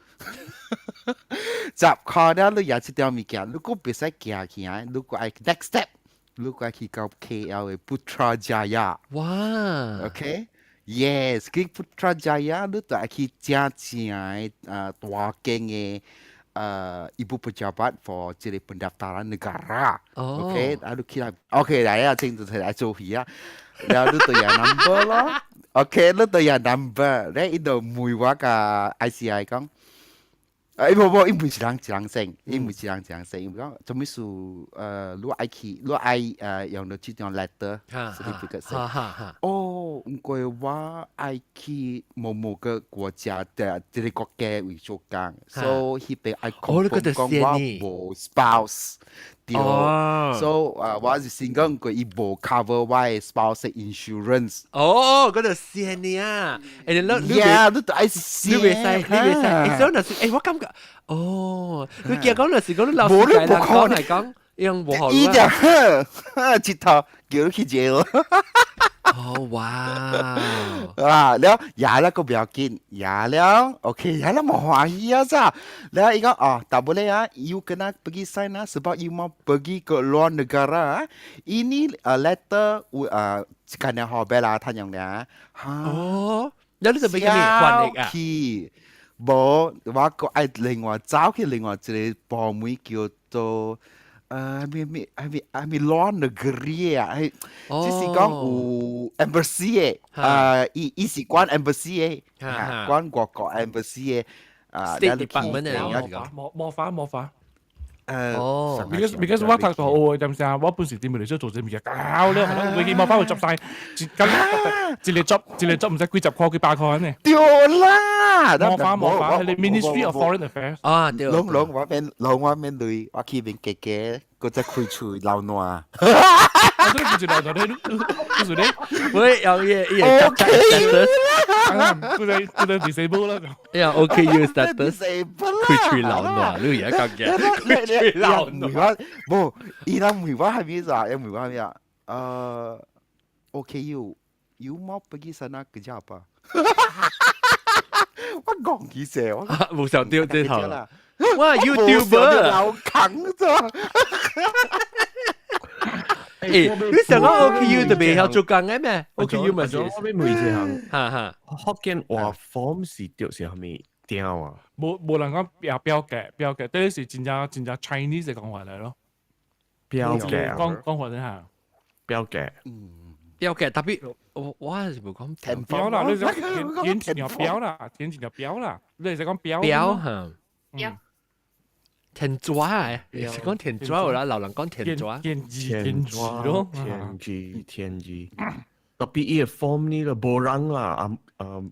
，10塊咧，你有一條物件，你個別使行起來，你個愛 next step， 你個愛去到 KL 嘅 Putrajaya。哇 ，OK。Yes， cái Putrajaya itu tak kita dua geng ibu pejabat for jadi pendaftaran negara. Okay， lalu kita okay， 大家清楚嚟做戲啊，然後你對下 number 咯 ，okay， 你對下 number， 咧呢度每話個 ICI 講。冇，伊唔是人性，伊唔是人性。伊講做咩事？你愛去，你愛用到這種 letter certificate 先。唔怪我愛去某個國家的這個國家為做工，所以佢哋愛confirm講我冇 spouse。對，so 我是先講過伊冇 cover 我嘅 spouse insurance。嗰度先你啊！你都愛先，你未使，所以嗱，我感覺，你見講嗱時講你老師嚟講嚟講，用冇學啦。直頭叫你去 jail。哇！แล้วอย่าแล้วก็ไม่กินอย่าแล้วโอเคอย่าแล้วไม่ไหวอ่ะจ้ะแล้วอีกก็tak boleh ah you kena pergi sign ah sebab you mau pergi ke luar negara ini letter kena hobel lah ท่านอย่างเนี้ยแล้ว你就俾佢哋翻譯啊冇ว่าก็ไอ้另外找去另外一個部門叫做咪loan negeri 啊，即是講有 embassy 嘅，伊是關 embassy 嘅，關國 embassy 嘅，State Department 嘅，冇法。because 我睇到我點先啊？我本時點嚟做這物件，搞咧，我見冇法會執晒，一日執唔使幾十塊幾百塊呢？對啦，冇法，係你 Ministry of Foreign Affairs 對。我面對，我去邊嘅嘅，嗰隻開除流暖。都唔知流暖咧，都是咧，喂，有嘢，status，佢哋 disable 啦，OKU status，開除流暖，你而家講嘅，流暖，冇，而家梅花係咩咋？有梅花係咩啊？OKU， you mau pergi sana kerja apa？ 我講幾聲，冇上吊對頭啦，哇 YouTuber， 流坑咗。你成個 OKU 特別要做工嘅咩 ？OKU 咪做。我俾每次行，福建話 form 是掉是係咪掉啊？冇人講標嘅，呢是真正 Chinese 嘅講法嚟咯。標嘅，講法咧嚇。標嘅，特別我係冇講填標啦，你講填條標啦，填條標啦，你係講標嚇。田抓啊！是講田抓啦，老人講田抓。田字咯，田字。特別伊個 form 呢個冇人啦，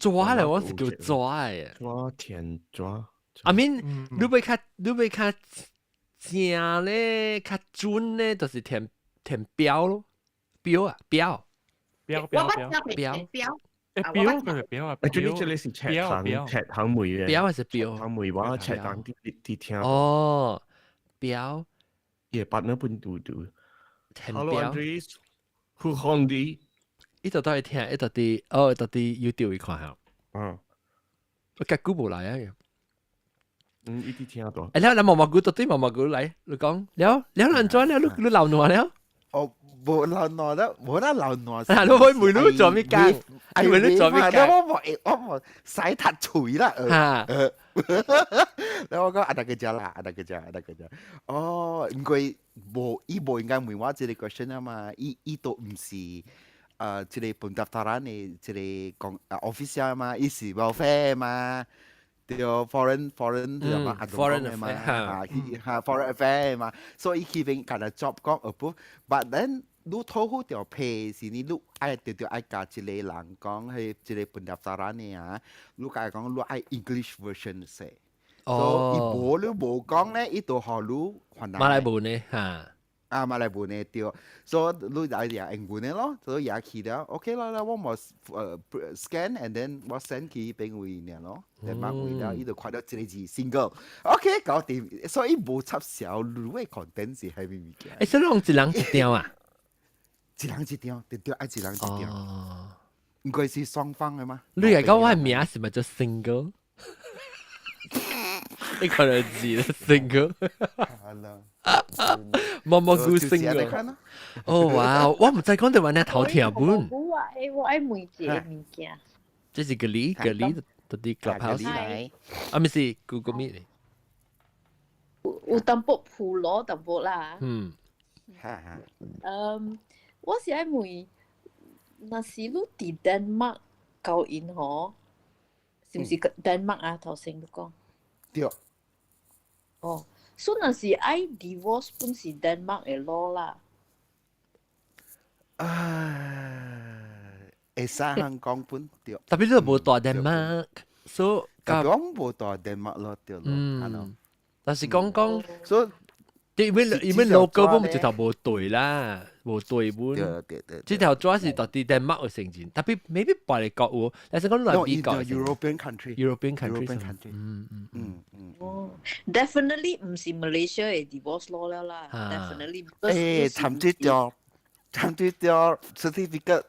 抓咧，我是叫抓嘅。抓田抓。I mean，你要較正咧，較準咧，就是填標咯，標。標。佢係標啊！最緊要你是赤行梅嘅，標還是標？行梅話赤行啲聽。標。也把那本讀。Hello Andres， who Hondi？ 呢度都係聽，呢度啲 YouTube 看下。我結果冇嚟啊！呢啲聽到。แล้ว毛毛菇到底毛毛菇嚟？你講，แล้ว人做แล้ว你流暖แล้ว？冇流暖啦，冇得流暖。你可以每日做咩工？每日做咩工？我冇洗塔錘啦。แล้วก็ada kerja lah，唔該冇，伊冇應該問我這個 question 啊嘛，伊都唔是這個pendaftaran嘅這個講 official 嘛，伊是welfare 嘛。掉 foreign 對嘛，foreign foreign affair 嘛，所以佢邊間嘅 job 講 approve，but then 你偷好條 pay 是你愛條愛教一個人講係一個本地人呢啊，你講講你愛 English version 寫，所以你冇講咧，伊就學你還馬來文呢嚇。馬來文嘅對，所以你就係英文嘅咯，所以也去了 ，OK 啦，我冇scan and then 我 send 佢俾佢嘅咯，但係佢了，伊就看到一個字 single，OK 搞掂，所以冇插小你嘅 content 是係咩物件？誒，所以用一人一條啊？一人一條，對愛一人一條，唔該是雙方嘅嘛？你係講我係名是咪叫 single？ 你看到字啦 single。默默孤星啊！哦哇，我唔知講到話你頭條本。我愛每一個物件。這是個例到啲 clubhouse。啊，唔是 Google Meet 有淡薄普羅淡薄啦。我是愛問，那是你佇Denmark教因嗬，是唔是Denmark啊？頭先你講。對。哦。所以那是愛 divorce 本是 Denmark 嘅 law 啦。會使香港本對。特別你冇大 Denmark，所以講冇大 Denmark 咯，對咯。但是講，所以因為 local 本就頭冇對啦，冇對本。這條主要是到啲 Denmark 嘅成員，特別未必別嚟國喎，但係講來美國。European country。Definitely 唔是 Malaysia 嘅 divorce law 啦。Definitely。參對咗 certificate，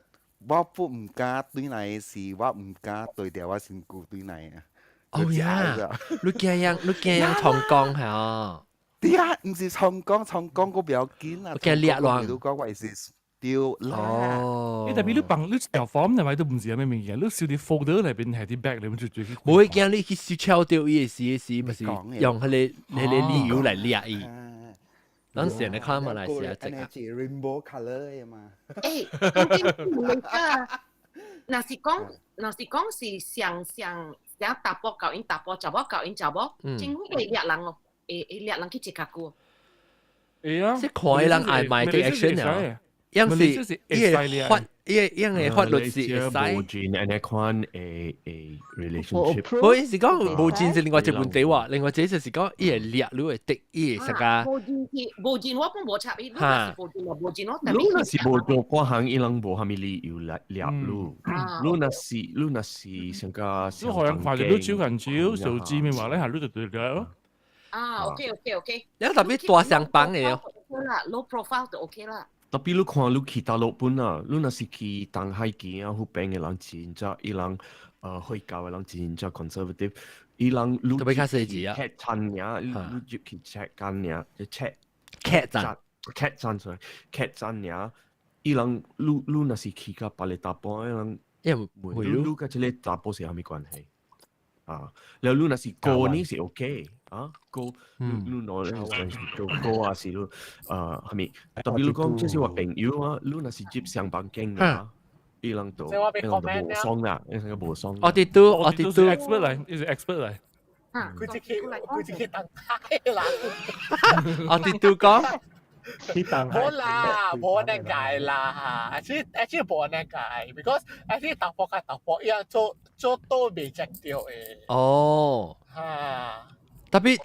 我不唔加對嚟是，我唔加對掉我身故對嚟啊。哦呀，你驚樣長江係啊？對啊，唔是長江嗰邊見啊。驚裂亂。你講話是掉啦。哦。特別你bằng你條 form 係咪都唔是有咩名嘢？你少啲 folder 裏邊係啲 back 裏邊最。唔會驚你去抄掉伊嘅咪是用佢哋理由嚟裂伊。當時你看馬來西亞整啊。rainbow colour 嘅嘛。誒，咁啊，若是講是上大波教因大波，查某教因查某，政府會掠人哦，會掠人去接甲股。係啊，即係看人嗌賣嘅 action 啊，因是因嘅法律是會使。無盡 and 看a relationship。我意思講無盡是另外一問題喎，另外一就是講伊係掠你會敵伊係啥個？無盡我本無插伊，你是無盡我無盡我。你若是無做嗰行，伊人無蝦米理由掠你。你若是上個。你學人快就都招人招，數字咪話咧係呢度對咯。OK。因為特別大上榜嘅哦。 low profile 就 OK 啦。特別你看你去大陸本啊，你若是去東海邊啊，好邊嘅人真正，伊人會教嘅人真正 conservative， 伊人你特別較細緻啊。check 餐呀，你去 check 間呀，就 check cat 站 ，cat 站所以 cat 站呀，伊人你若是去個別嘅大波，伊人因為你個即個大波是有咩關係？啊，然後你若是高呢是 OK。啊，高，你攞咧做高啊，是咯，係咪？特別你講即係話朋友啊，你若是接上班經嘅，伊人度無雙啦，伊個無雙。我哋都 expert 嚟，呢個 expert 嚟。佢自己等下啦。我哋都講。冇啦，冇那解啦，actually 冇那解 ，because actually 突破一做都未隻掉誒。哦。嚇。Tapi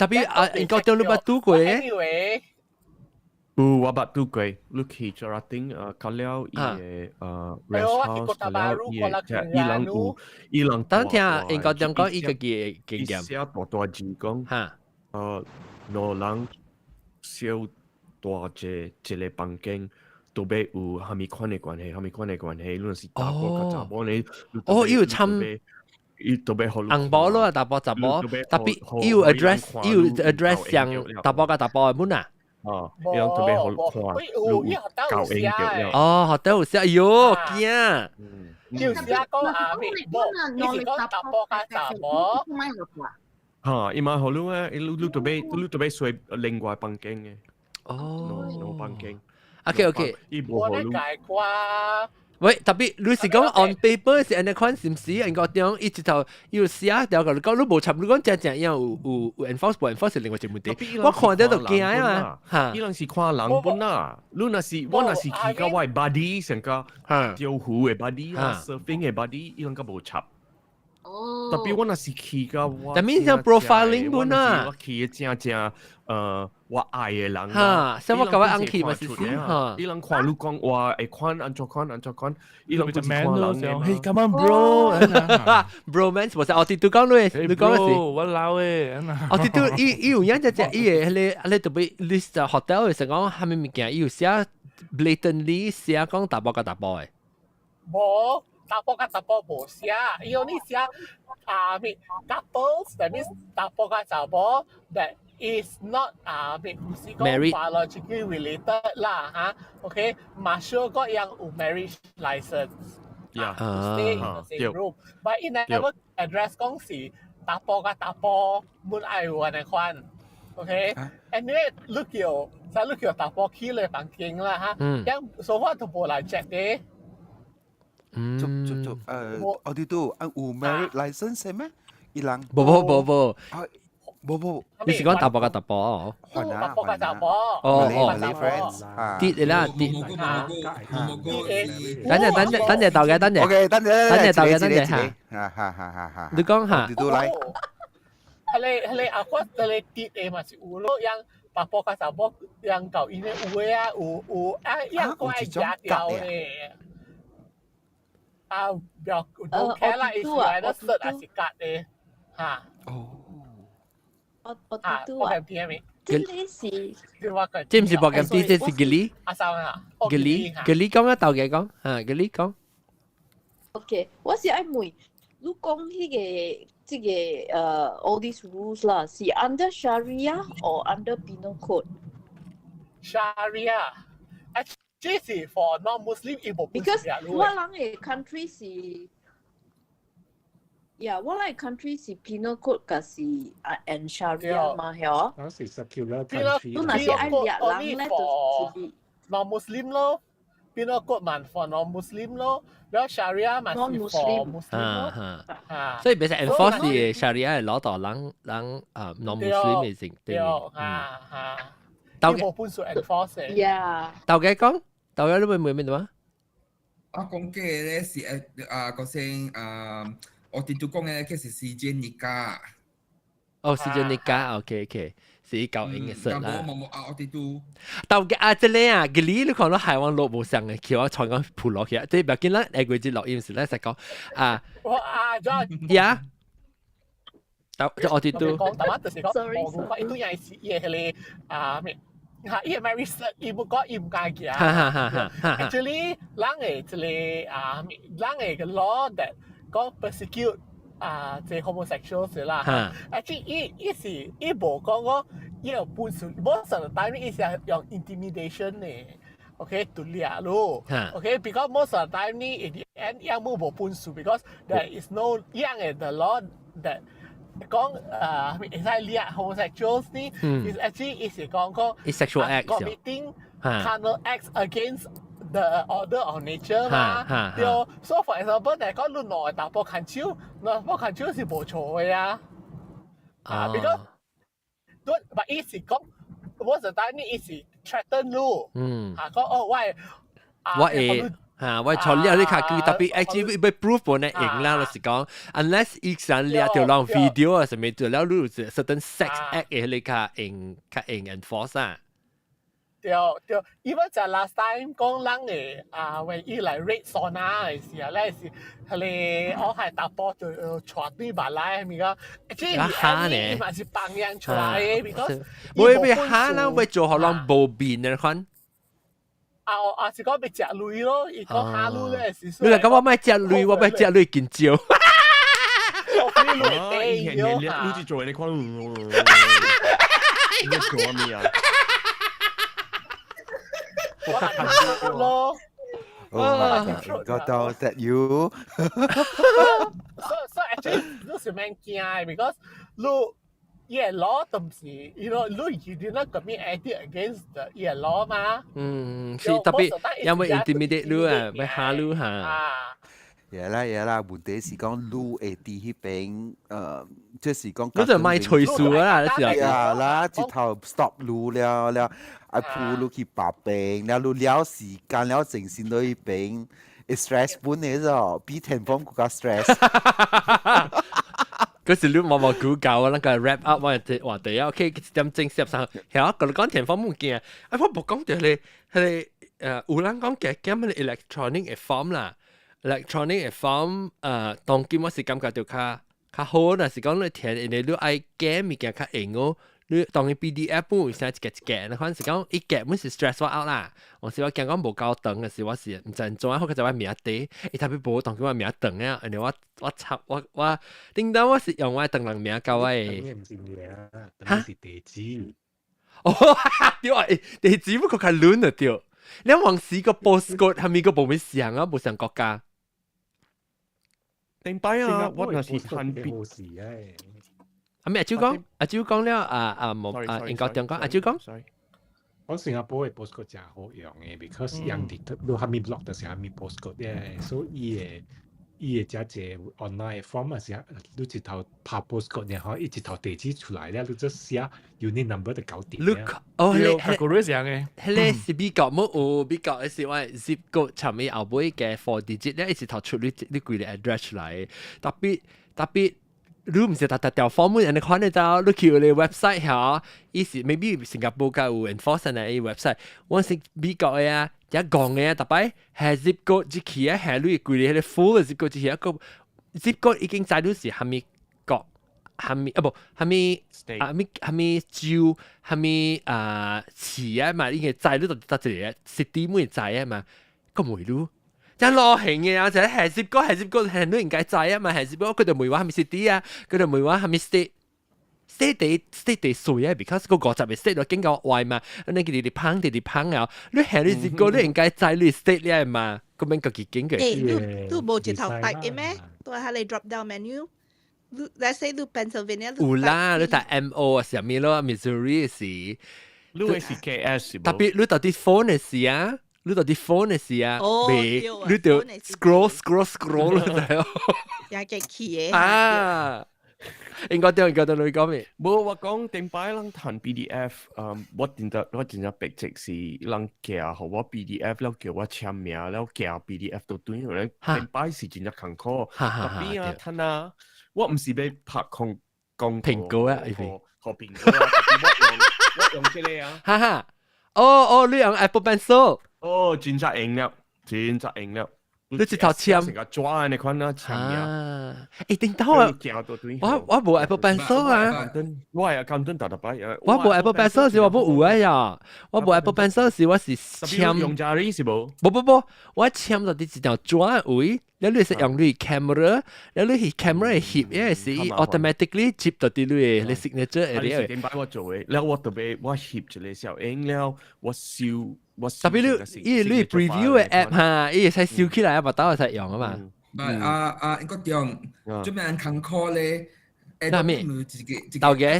engkau tahu lu batu kue? Anyway. Wa batu kue. Lu ki cerating kalau ie rest house kalau ie ilang. Tang tiang engkau jangkau i ke game. Siapa tua jingkong? No lang siêu tua je bangkeng. 都俾有蝦米款嘅關係，你是大波個雜波你。哦，要參。紅波咯，大波雜波，特別要 address 上大波嘅大波嘅門啊。哦，要特別好教英嘅。哦，學得好少，哎呦，驚！就是講你是講大波嘅大波。嚇，因為好咯誒，你特別學另外幫經嘅。哦，no幫經。OK。我哋解qua 喂，特別你是講 on paper 是安尼款，是唔是？人個點伊直頭要寫掉個，你講你無插，你講正正有 enforce 不 enforce 是另外一問題。我看到就驚啊！嚇，伊人是看人本啦，你若是我若是去到我 body 成個釣魚嘅 body 啊 ，surfing 嘅 body，伊人個無插。特別我若是去到我，但係像 profiling 本啊，我去正我愛嘅人嚇，所以我甲我安去嘛是先嚇，伊人看你講話會看安怎看，伊人就看人嘅。Hey, come on, bro！Bromance 我係我哋都講你講嘅事。我老誒，我哋都伊有影只伊嘅，你特別 list hotel 嘅時講係咪物件？伊有寫 blatantly 寫講大波甲大波嘅。冇。大波甲大波無寫，伊有呢寫couples that means 大波甲大波 that is not 唔是講 biologically related 啦嚇 ，OK， mà sure 嗰樣有 marriage license， stay in the same room，but it never address 講是大波甲大波滿愛有安尼款 ，OK，anyway 你叫大波去嚟房間啦嚇，樣所謂都無嚟 check 嘅。我哋都有 marriage license 咩？伊人冇，你是講大波甲大波哦？大波甲大波，Malay friends，跌嚟啦跌。等陣到嘅，等陣。OK， 等陣嚇。你講下。都嚟。係阿哥，你跌誒嘛是有咯，樣大波甲大波樣舊因為有嘅啊，有樣怪假掉嘅。表don't care 啦，is either cert 還是 card 嘅嚇。我係邊咪？即係是，知唔知博緊啲即係吉利？阿生啊，吉利講啊，豆嘅講嚇，吉利講。OK， 我是愛問，你講迄個即個all these rules 啦，是 under Sharia or under Penal Code？ Sharia。這是 for non-Muslim 伊無 because 我人嘅 country 是我哋 country 是 penal code 甲是and Sharia 嘛，係嗰是 secular country。都那是愛掠人咧，就是 non-Muslim 咯 ，penal code man for non-Muslim 咯，然後 Sharia man for Muslim 咯。所以變成 enforce 嘅 Sharia 係攞到人non-Muslim 嘅情對。豆嘅冇本數 enforce 嘅。豆嘅講，豆嘅你會唔會咩話？我講嘅咧是個聲我哋都講嘅其實是間尼加。哦，是間尼加 ，OK， 是教英嘅事啦。冇我哋都。豆嘅即係啊，嗰啲你看到海灣路冇上嘅，叫我採講鋪落去，即係別見啦，誒佢只錄音時咧實講呀。我哋都講，但係就是講，我發現都有時嘢係你咩？嚇，依個 marriage 伊唔講伊唔介嘅啊。Actually，人嘅即係人嘅 law that 講 persecute 即係 homosexuals 啦。Actually，伊冇講個伊有本事，most of the time 伊係用 intimidation 嘅。Okay, to lihat lu. Okay, because most of the time ni in the end yang mu bo pun su because there is no yang the law that 講係lihat homosexuals ni is actually is 講 sexual acts committing carnal acts against the order of nature 嘛。So for example，但係講你攞大波近超，攞波近超是冇錯嘅啊。because but 意思講 most of the time 意思 threaten lu。講哦喂，我錯了你卡佢特別 actually 被 proof 過呢贏啦，老實講 ，unless 一上了條浪 video 啊，什麼做了你 certain sex act 嘅你卡贏 enforce 啊。對，因為就 last time 講人嘅為伊嚟 raid sauna 嘅時候咧是你我係搭波就傳啲埋來咪個，即係伊咪是幫人出來嘅 ，because 會嚇啦，會做好浪暴變嘅款。是講被食雷咯，而講下雷咧是。你講我咪食雷，我咪食雷見招。以前你去做你看，你做咩啊？我係咯。Oh my God, that you? So actually，你是蠻驚嘅 ，because 你 law 都唔是 you did not commit anything against the law 嘛是特別因為 intimidate 你啊咪嚇你嚇嘢啦，問題是講你會喺迄邊即是講你就賣隨數啦，你時候啦，一頭 stop 你了，啊鋪你去白病，了你了時間了精神到迄邊，stress 本嚟咗，比田方更加 stress。嗰時你默默估教啊，那個 wrap up 話題啊 ，OK， 點正式上，係啊，佢講田方唔見啊，我冇講到係有人講嘅咁嘅 electronic 嘅 form 啦。electronic 嘅 form 當今我是感覺到較好，但是講你填你都愛揀物件較硬哦。你當然 PDF 本會寫一格，你可能是講一格本是 stress 我 out 啦。我是我驚講無夠長嘅時，我是唔知做啊，好個就我名地，特別無當今我名長啊，然後我插我叮當我是用我長人名教我嘅。唔是名啊，等是地址。哦，對啊，地址不過較亂啊對。你往時個 postcode 係咪個部門上啊？冇上國家。定擺啊！我那是看冇事誒。阿咩阿招講了冇應該點講？阿招講。我新加坡嘅 postcode 真好用嘅 ，because 人哋都還沒 block 到時還沒 postcode 嘅，所以伊嘅只 online form 啊時，你一頭拍 postcode 然後一頭地址出來咧，你就寫 unit number 就搞掂啦。哦，係個 reason 嘅，係是美國冇有美國嘅是話 zip code 前面後尾嘅 four digit 咧，一頭出你幾個 address 出來，特別。你唔是特條 form 人哋看得到，你去你 website 下，意思 maybe 新加坡嘅有 enforce 嘅 website， 我是美國嘅啊，一講嘅啊，特別係 zip code 之期啊，係你佢哋係 full 嘅 zip code 之期一個 zip code 已經知到是係咪國係咪啊不係咪州係咪市啊嘛，已經知到到到這裡 city 冇知啊嘛，咁唔會咯。真攞型嘅有陣係接歌係都應該制啊嘛，係接歌佢哋唔會話係咪 city 啊，佢哋唔會話係咪 state 地水啊 ，because 個國際咪 state 到經過外嘛，你佢哋烹啊，你係你接歌都應該制你 state 咧嘛，咁樣個幾勁嘅。誒，都冇直頭 type 嘅咩？都係你 drop down menu。Let's say 都 Pennsylvania。有啦，你睇 MO 啊，上面咯 Missouri 是，你係 KS 特別你到啲 phone 嘅事啊。你到啲 phone 嘅事啊，你就 scroll 咯，又係奇嘅啊！應該對你講咩？冇我講定擺人彈 PDF， 我真係逼即是人寄好我 PDF， แล้ว叫我簽名，แล้ว寄 PDF 到對佢咧，定擺是真係艱苦。特別啊，ท่าน啊，我唔是要拍廣蘋果啊，學蘋果啊，我用這個啊，哈哈，哦，你用 Apple Pencil。哦，真係硬了。你直頭簽成個抓你看啦，簽啊！誒，定到啊！我冇 Apple Pencil 啊！我係監敦特擺啊！我冇 Apple Pencil 時我冇有啊呀！我冇 Apple Pencil 時我是簽用家裡是冇？冇，我簽到啲一條抓位，然後你係用你 camera， 然後你 camera 翕嘅是 automatically 接到啲你 signature 嘅。點解我做嘅？然後我特別我翕住你時候，然後我燒。特別你 preview 嘅 app 嚇，伊使燒起來啊，把刀使用啊嘛。應該用做咩人勤 call 咧？嗱咩？豆嘅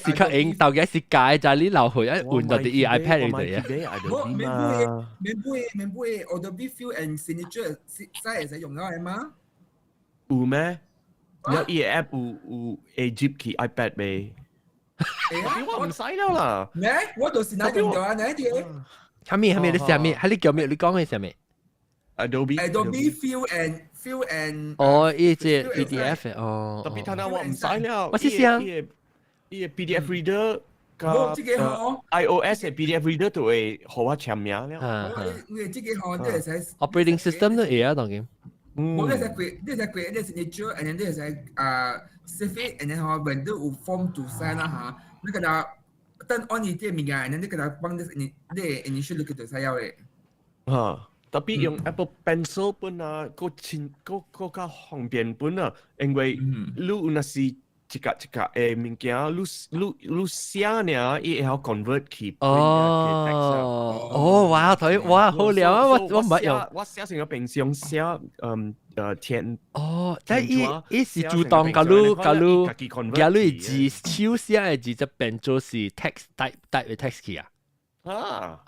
是較硬，豆嘅是解，就係你留去一換到啲 iPad 嚟嘅。免杯 Adobe Fill and Signature 使用咗係嘛？有咩？有依個 app 有 Egypt 去 iPad 未？我唔使了啦。咩？我到時哪用咗啊？哪啲？係咪你寫咩？係你叫咩？你講嘅寫咩 ？Adobe Fill and 哦，呢隻 PDF 哦。特別睇下我唔使了。我試試。呢個 PDF reader 個 iOS 嘅 PDF reader 都會好我簽名了。你自己看，你係使 operating system 都係啊，當然。我哋係create 啲 signature，and then 你係save it，and then 我揾到有 form to sign 啦嚇，你個嗱。但按你啲物件，你佢哋幫你 initial 佢哋使要嘅。嚇，特別用 Apple Pencil 本啊，個較方便本啊，因為你有那是一個物件，你寫呢，伊會曉 convert 去哇！睇哇好料啊！我唔係用，我寫成個平常寫填。但伊是主動教你字手寫嘅字就變做是 text type 嘅 text 去啊！哇！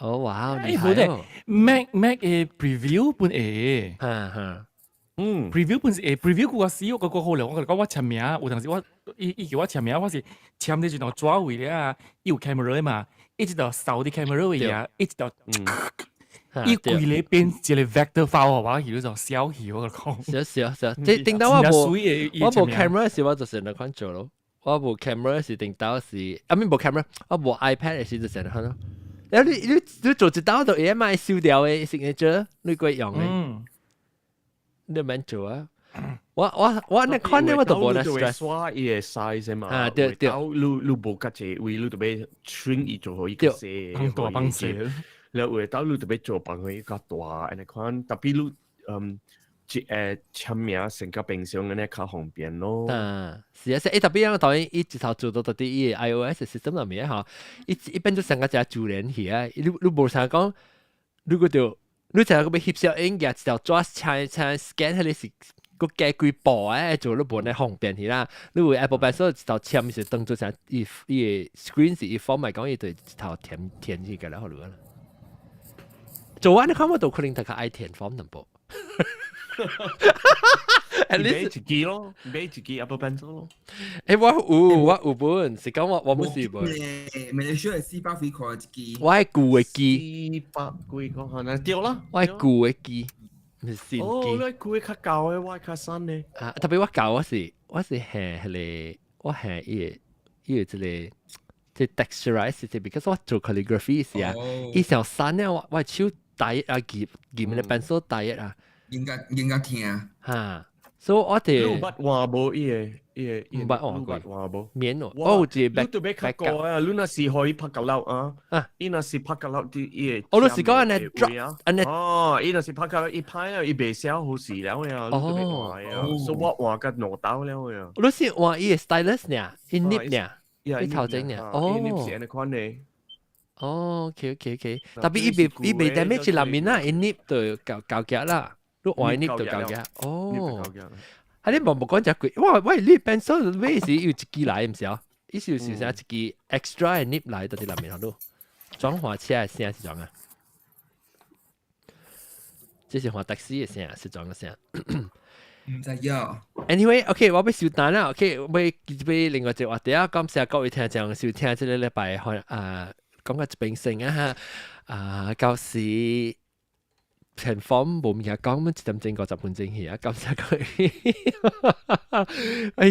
厲害哦 ！Mac 嘅 preview 本誒，preview 本是preview 個使用個好料，我講我簽名，有陣時我伊叫我簽名，我是簽你一條紙位咧啊，有 camera 嘛，一直到掃啲 camera 位啊，一直到伊規咧變一個 vector file 我叫做小戲我講。少，即定到我冇 camera 時我就成日看做咯，我冇 camera 時定到是，冇 camera， 我冇 iPad 時就成日看咯。然後你做一道就會買燒掉嘅 signature， 你鬼用嘅。你免做啊！我那看呢，我都冇那 stress。刷伊個 size 嘛，對，你冇夾隻位，你特別 shrink 伊做好伊個細，幫細。然後到你特別做幫佢較大，你看，特別你簽名成個平常嘅較方便咯。是啊，特別樣當然伊一頭做到啲伊 iOS system 入面嚇，伊變咗成個隻主連去啊！你冇成講，你嗰條。你成日個要翕相影嘅時候，抓請 scan 喺你是個加幾步誒，做你本嚟方便去啦。你會 Apple Pencil 一頭簽是當做成伊 screen 是伊 form 嚟講，伊對一頭填去嘅啦，好啦。做你看我都可能大家愛填 form 淡薄。買一支咯，買一支 Apple Pencil 咯。我有本，是講我冇試本。咪你需要400幾塊一支。我係舊嘅機。400幾塊可能掉啦。我係舊嘅機，唔係新機。你舊嘅較舊嘅，我係較新嘅。特別我舊我是係嚟，我係一個即係 texturize 即係 because 我做 calligraphy 時啊，以前新咧我手大一啊，鉛嘅 pencil 大一啊。應該聽嚇。所以我哋你捌畫無伊唔捌畫無免哦，我有一個你特別較高啊！你若是可以拍角落啊，伊若是拍角落啲伊，我都是講安尼 drop，伊若是拍角落伊拍了，伊袂寫好事了呀，你特別畫啊，所以我畫個腦刀了呀。你是畫伊個 stylus 呢？伊 nib 呢？伊頭整呢？伊 nib 是安尼款呢。OK， 特別伊袂 damage 裡面啦，伊 nib 就搞夾啦。都愛呢度搞嘅，喺你冇講只句，哇喂，你 pencil 咩事要一支嚟唔是啊？意思是一支 extra 嘅 nib 嚟到啲裡面好多，裝滑車嘅聲是裝啊，這是滑的士嘅聲是裝嘅聲。唔知呀。Anyway，OK， 我要收單啦。OK， 我要另外一個話題啊，感謝各位聽眾收聽，這個禮拜講個一邊聲啊嚇，舊時。情況冇嘢講，咁一點鐘50分鐘去啊！感謝佢，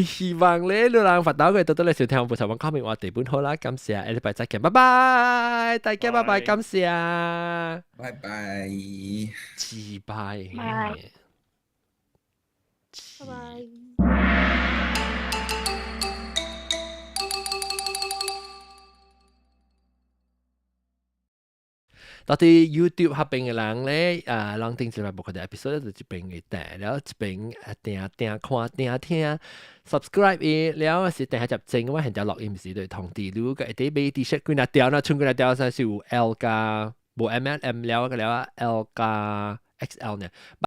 希望咧你能發到佢到你收聽我部台灣 comment 話地本好啦，感謝，下禮拜再見，拜拜，大家拜拜，感謝，拜拜，拜拜，拜拜。到底 YouTube 合併嘅人咧，人定住嚟冇佢哋 episode 就一邊嘅訂，然後一邊訂看訂聽 subscribe 嘅，然後是訂下入正，我係條錄音時對通知你嘅啲俾 T-shirt 佢嗱掉啦，穿佢嗱掉曬是有 L 加冇 ML 了嘅了 L 加 XL 呢。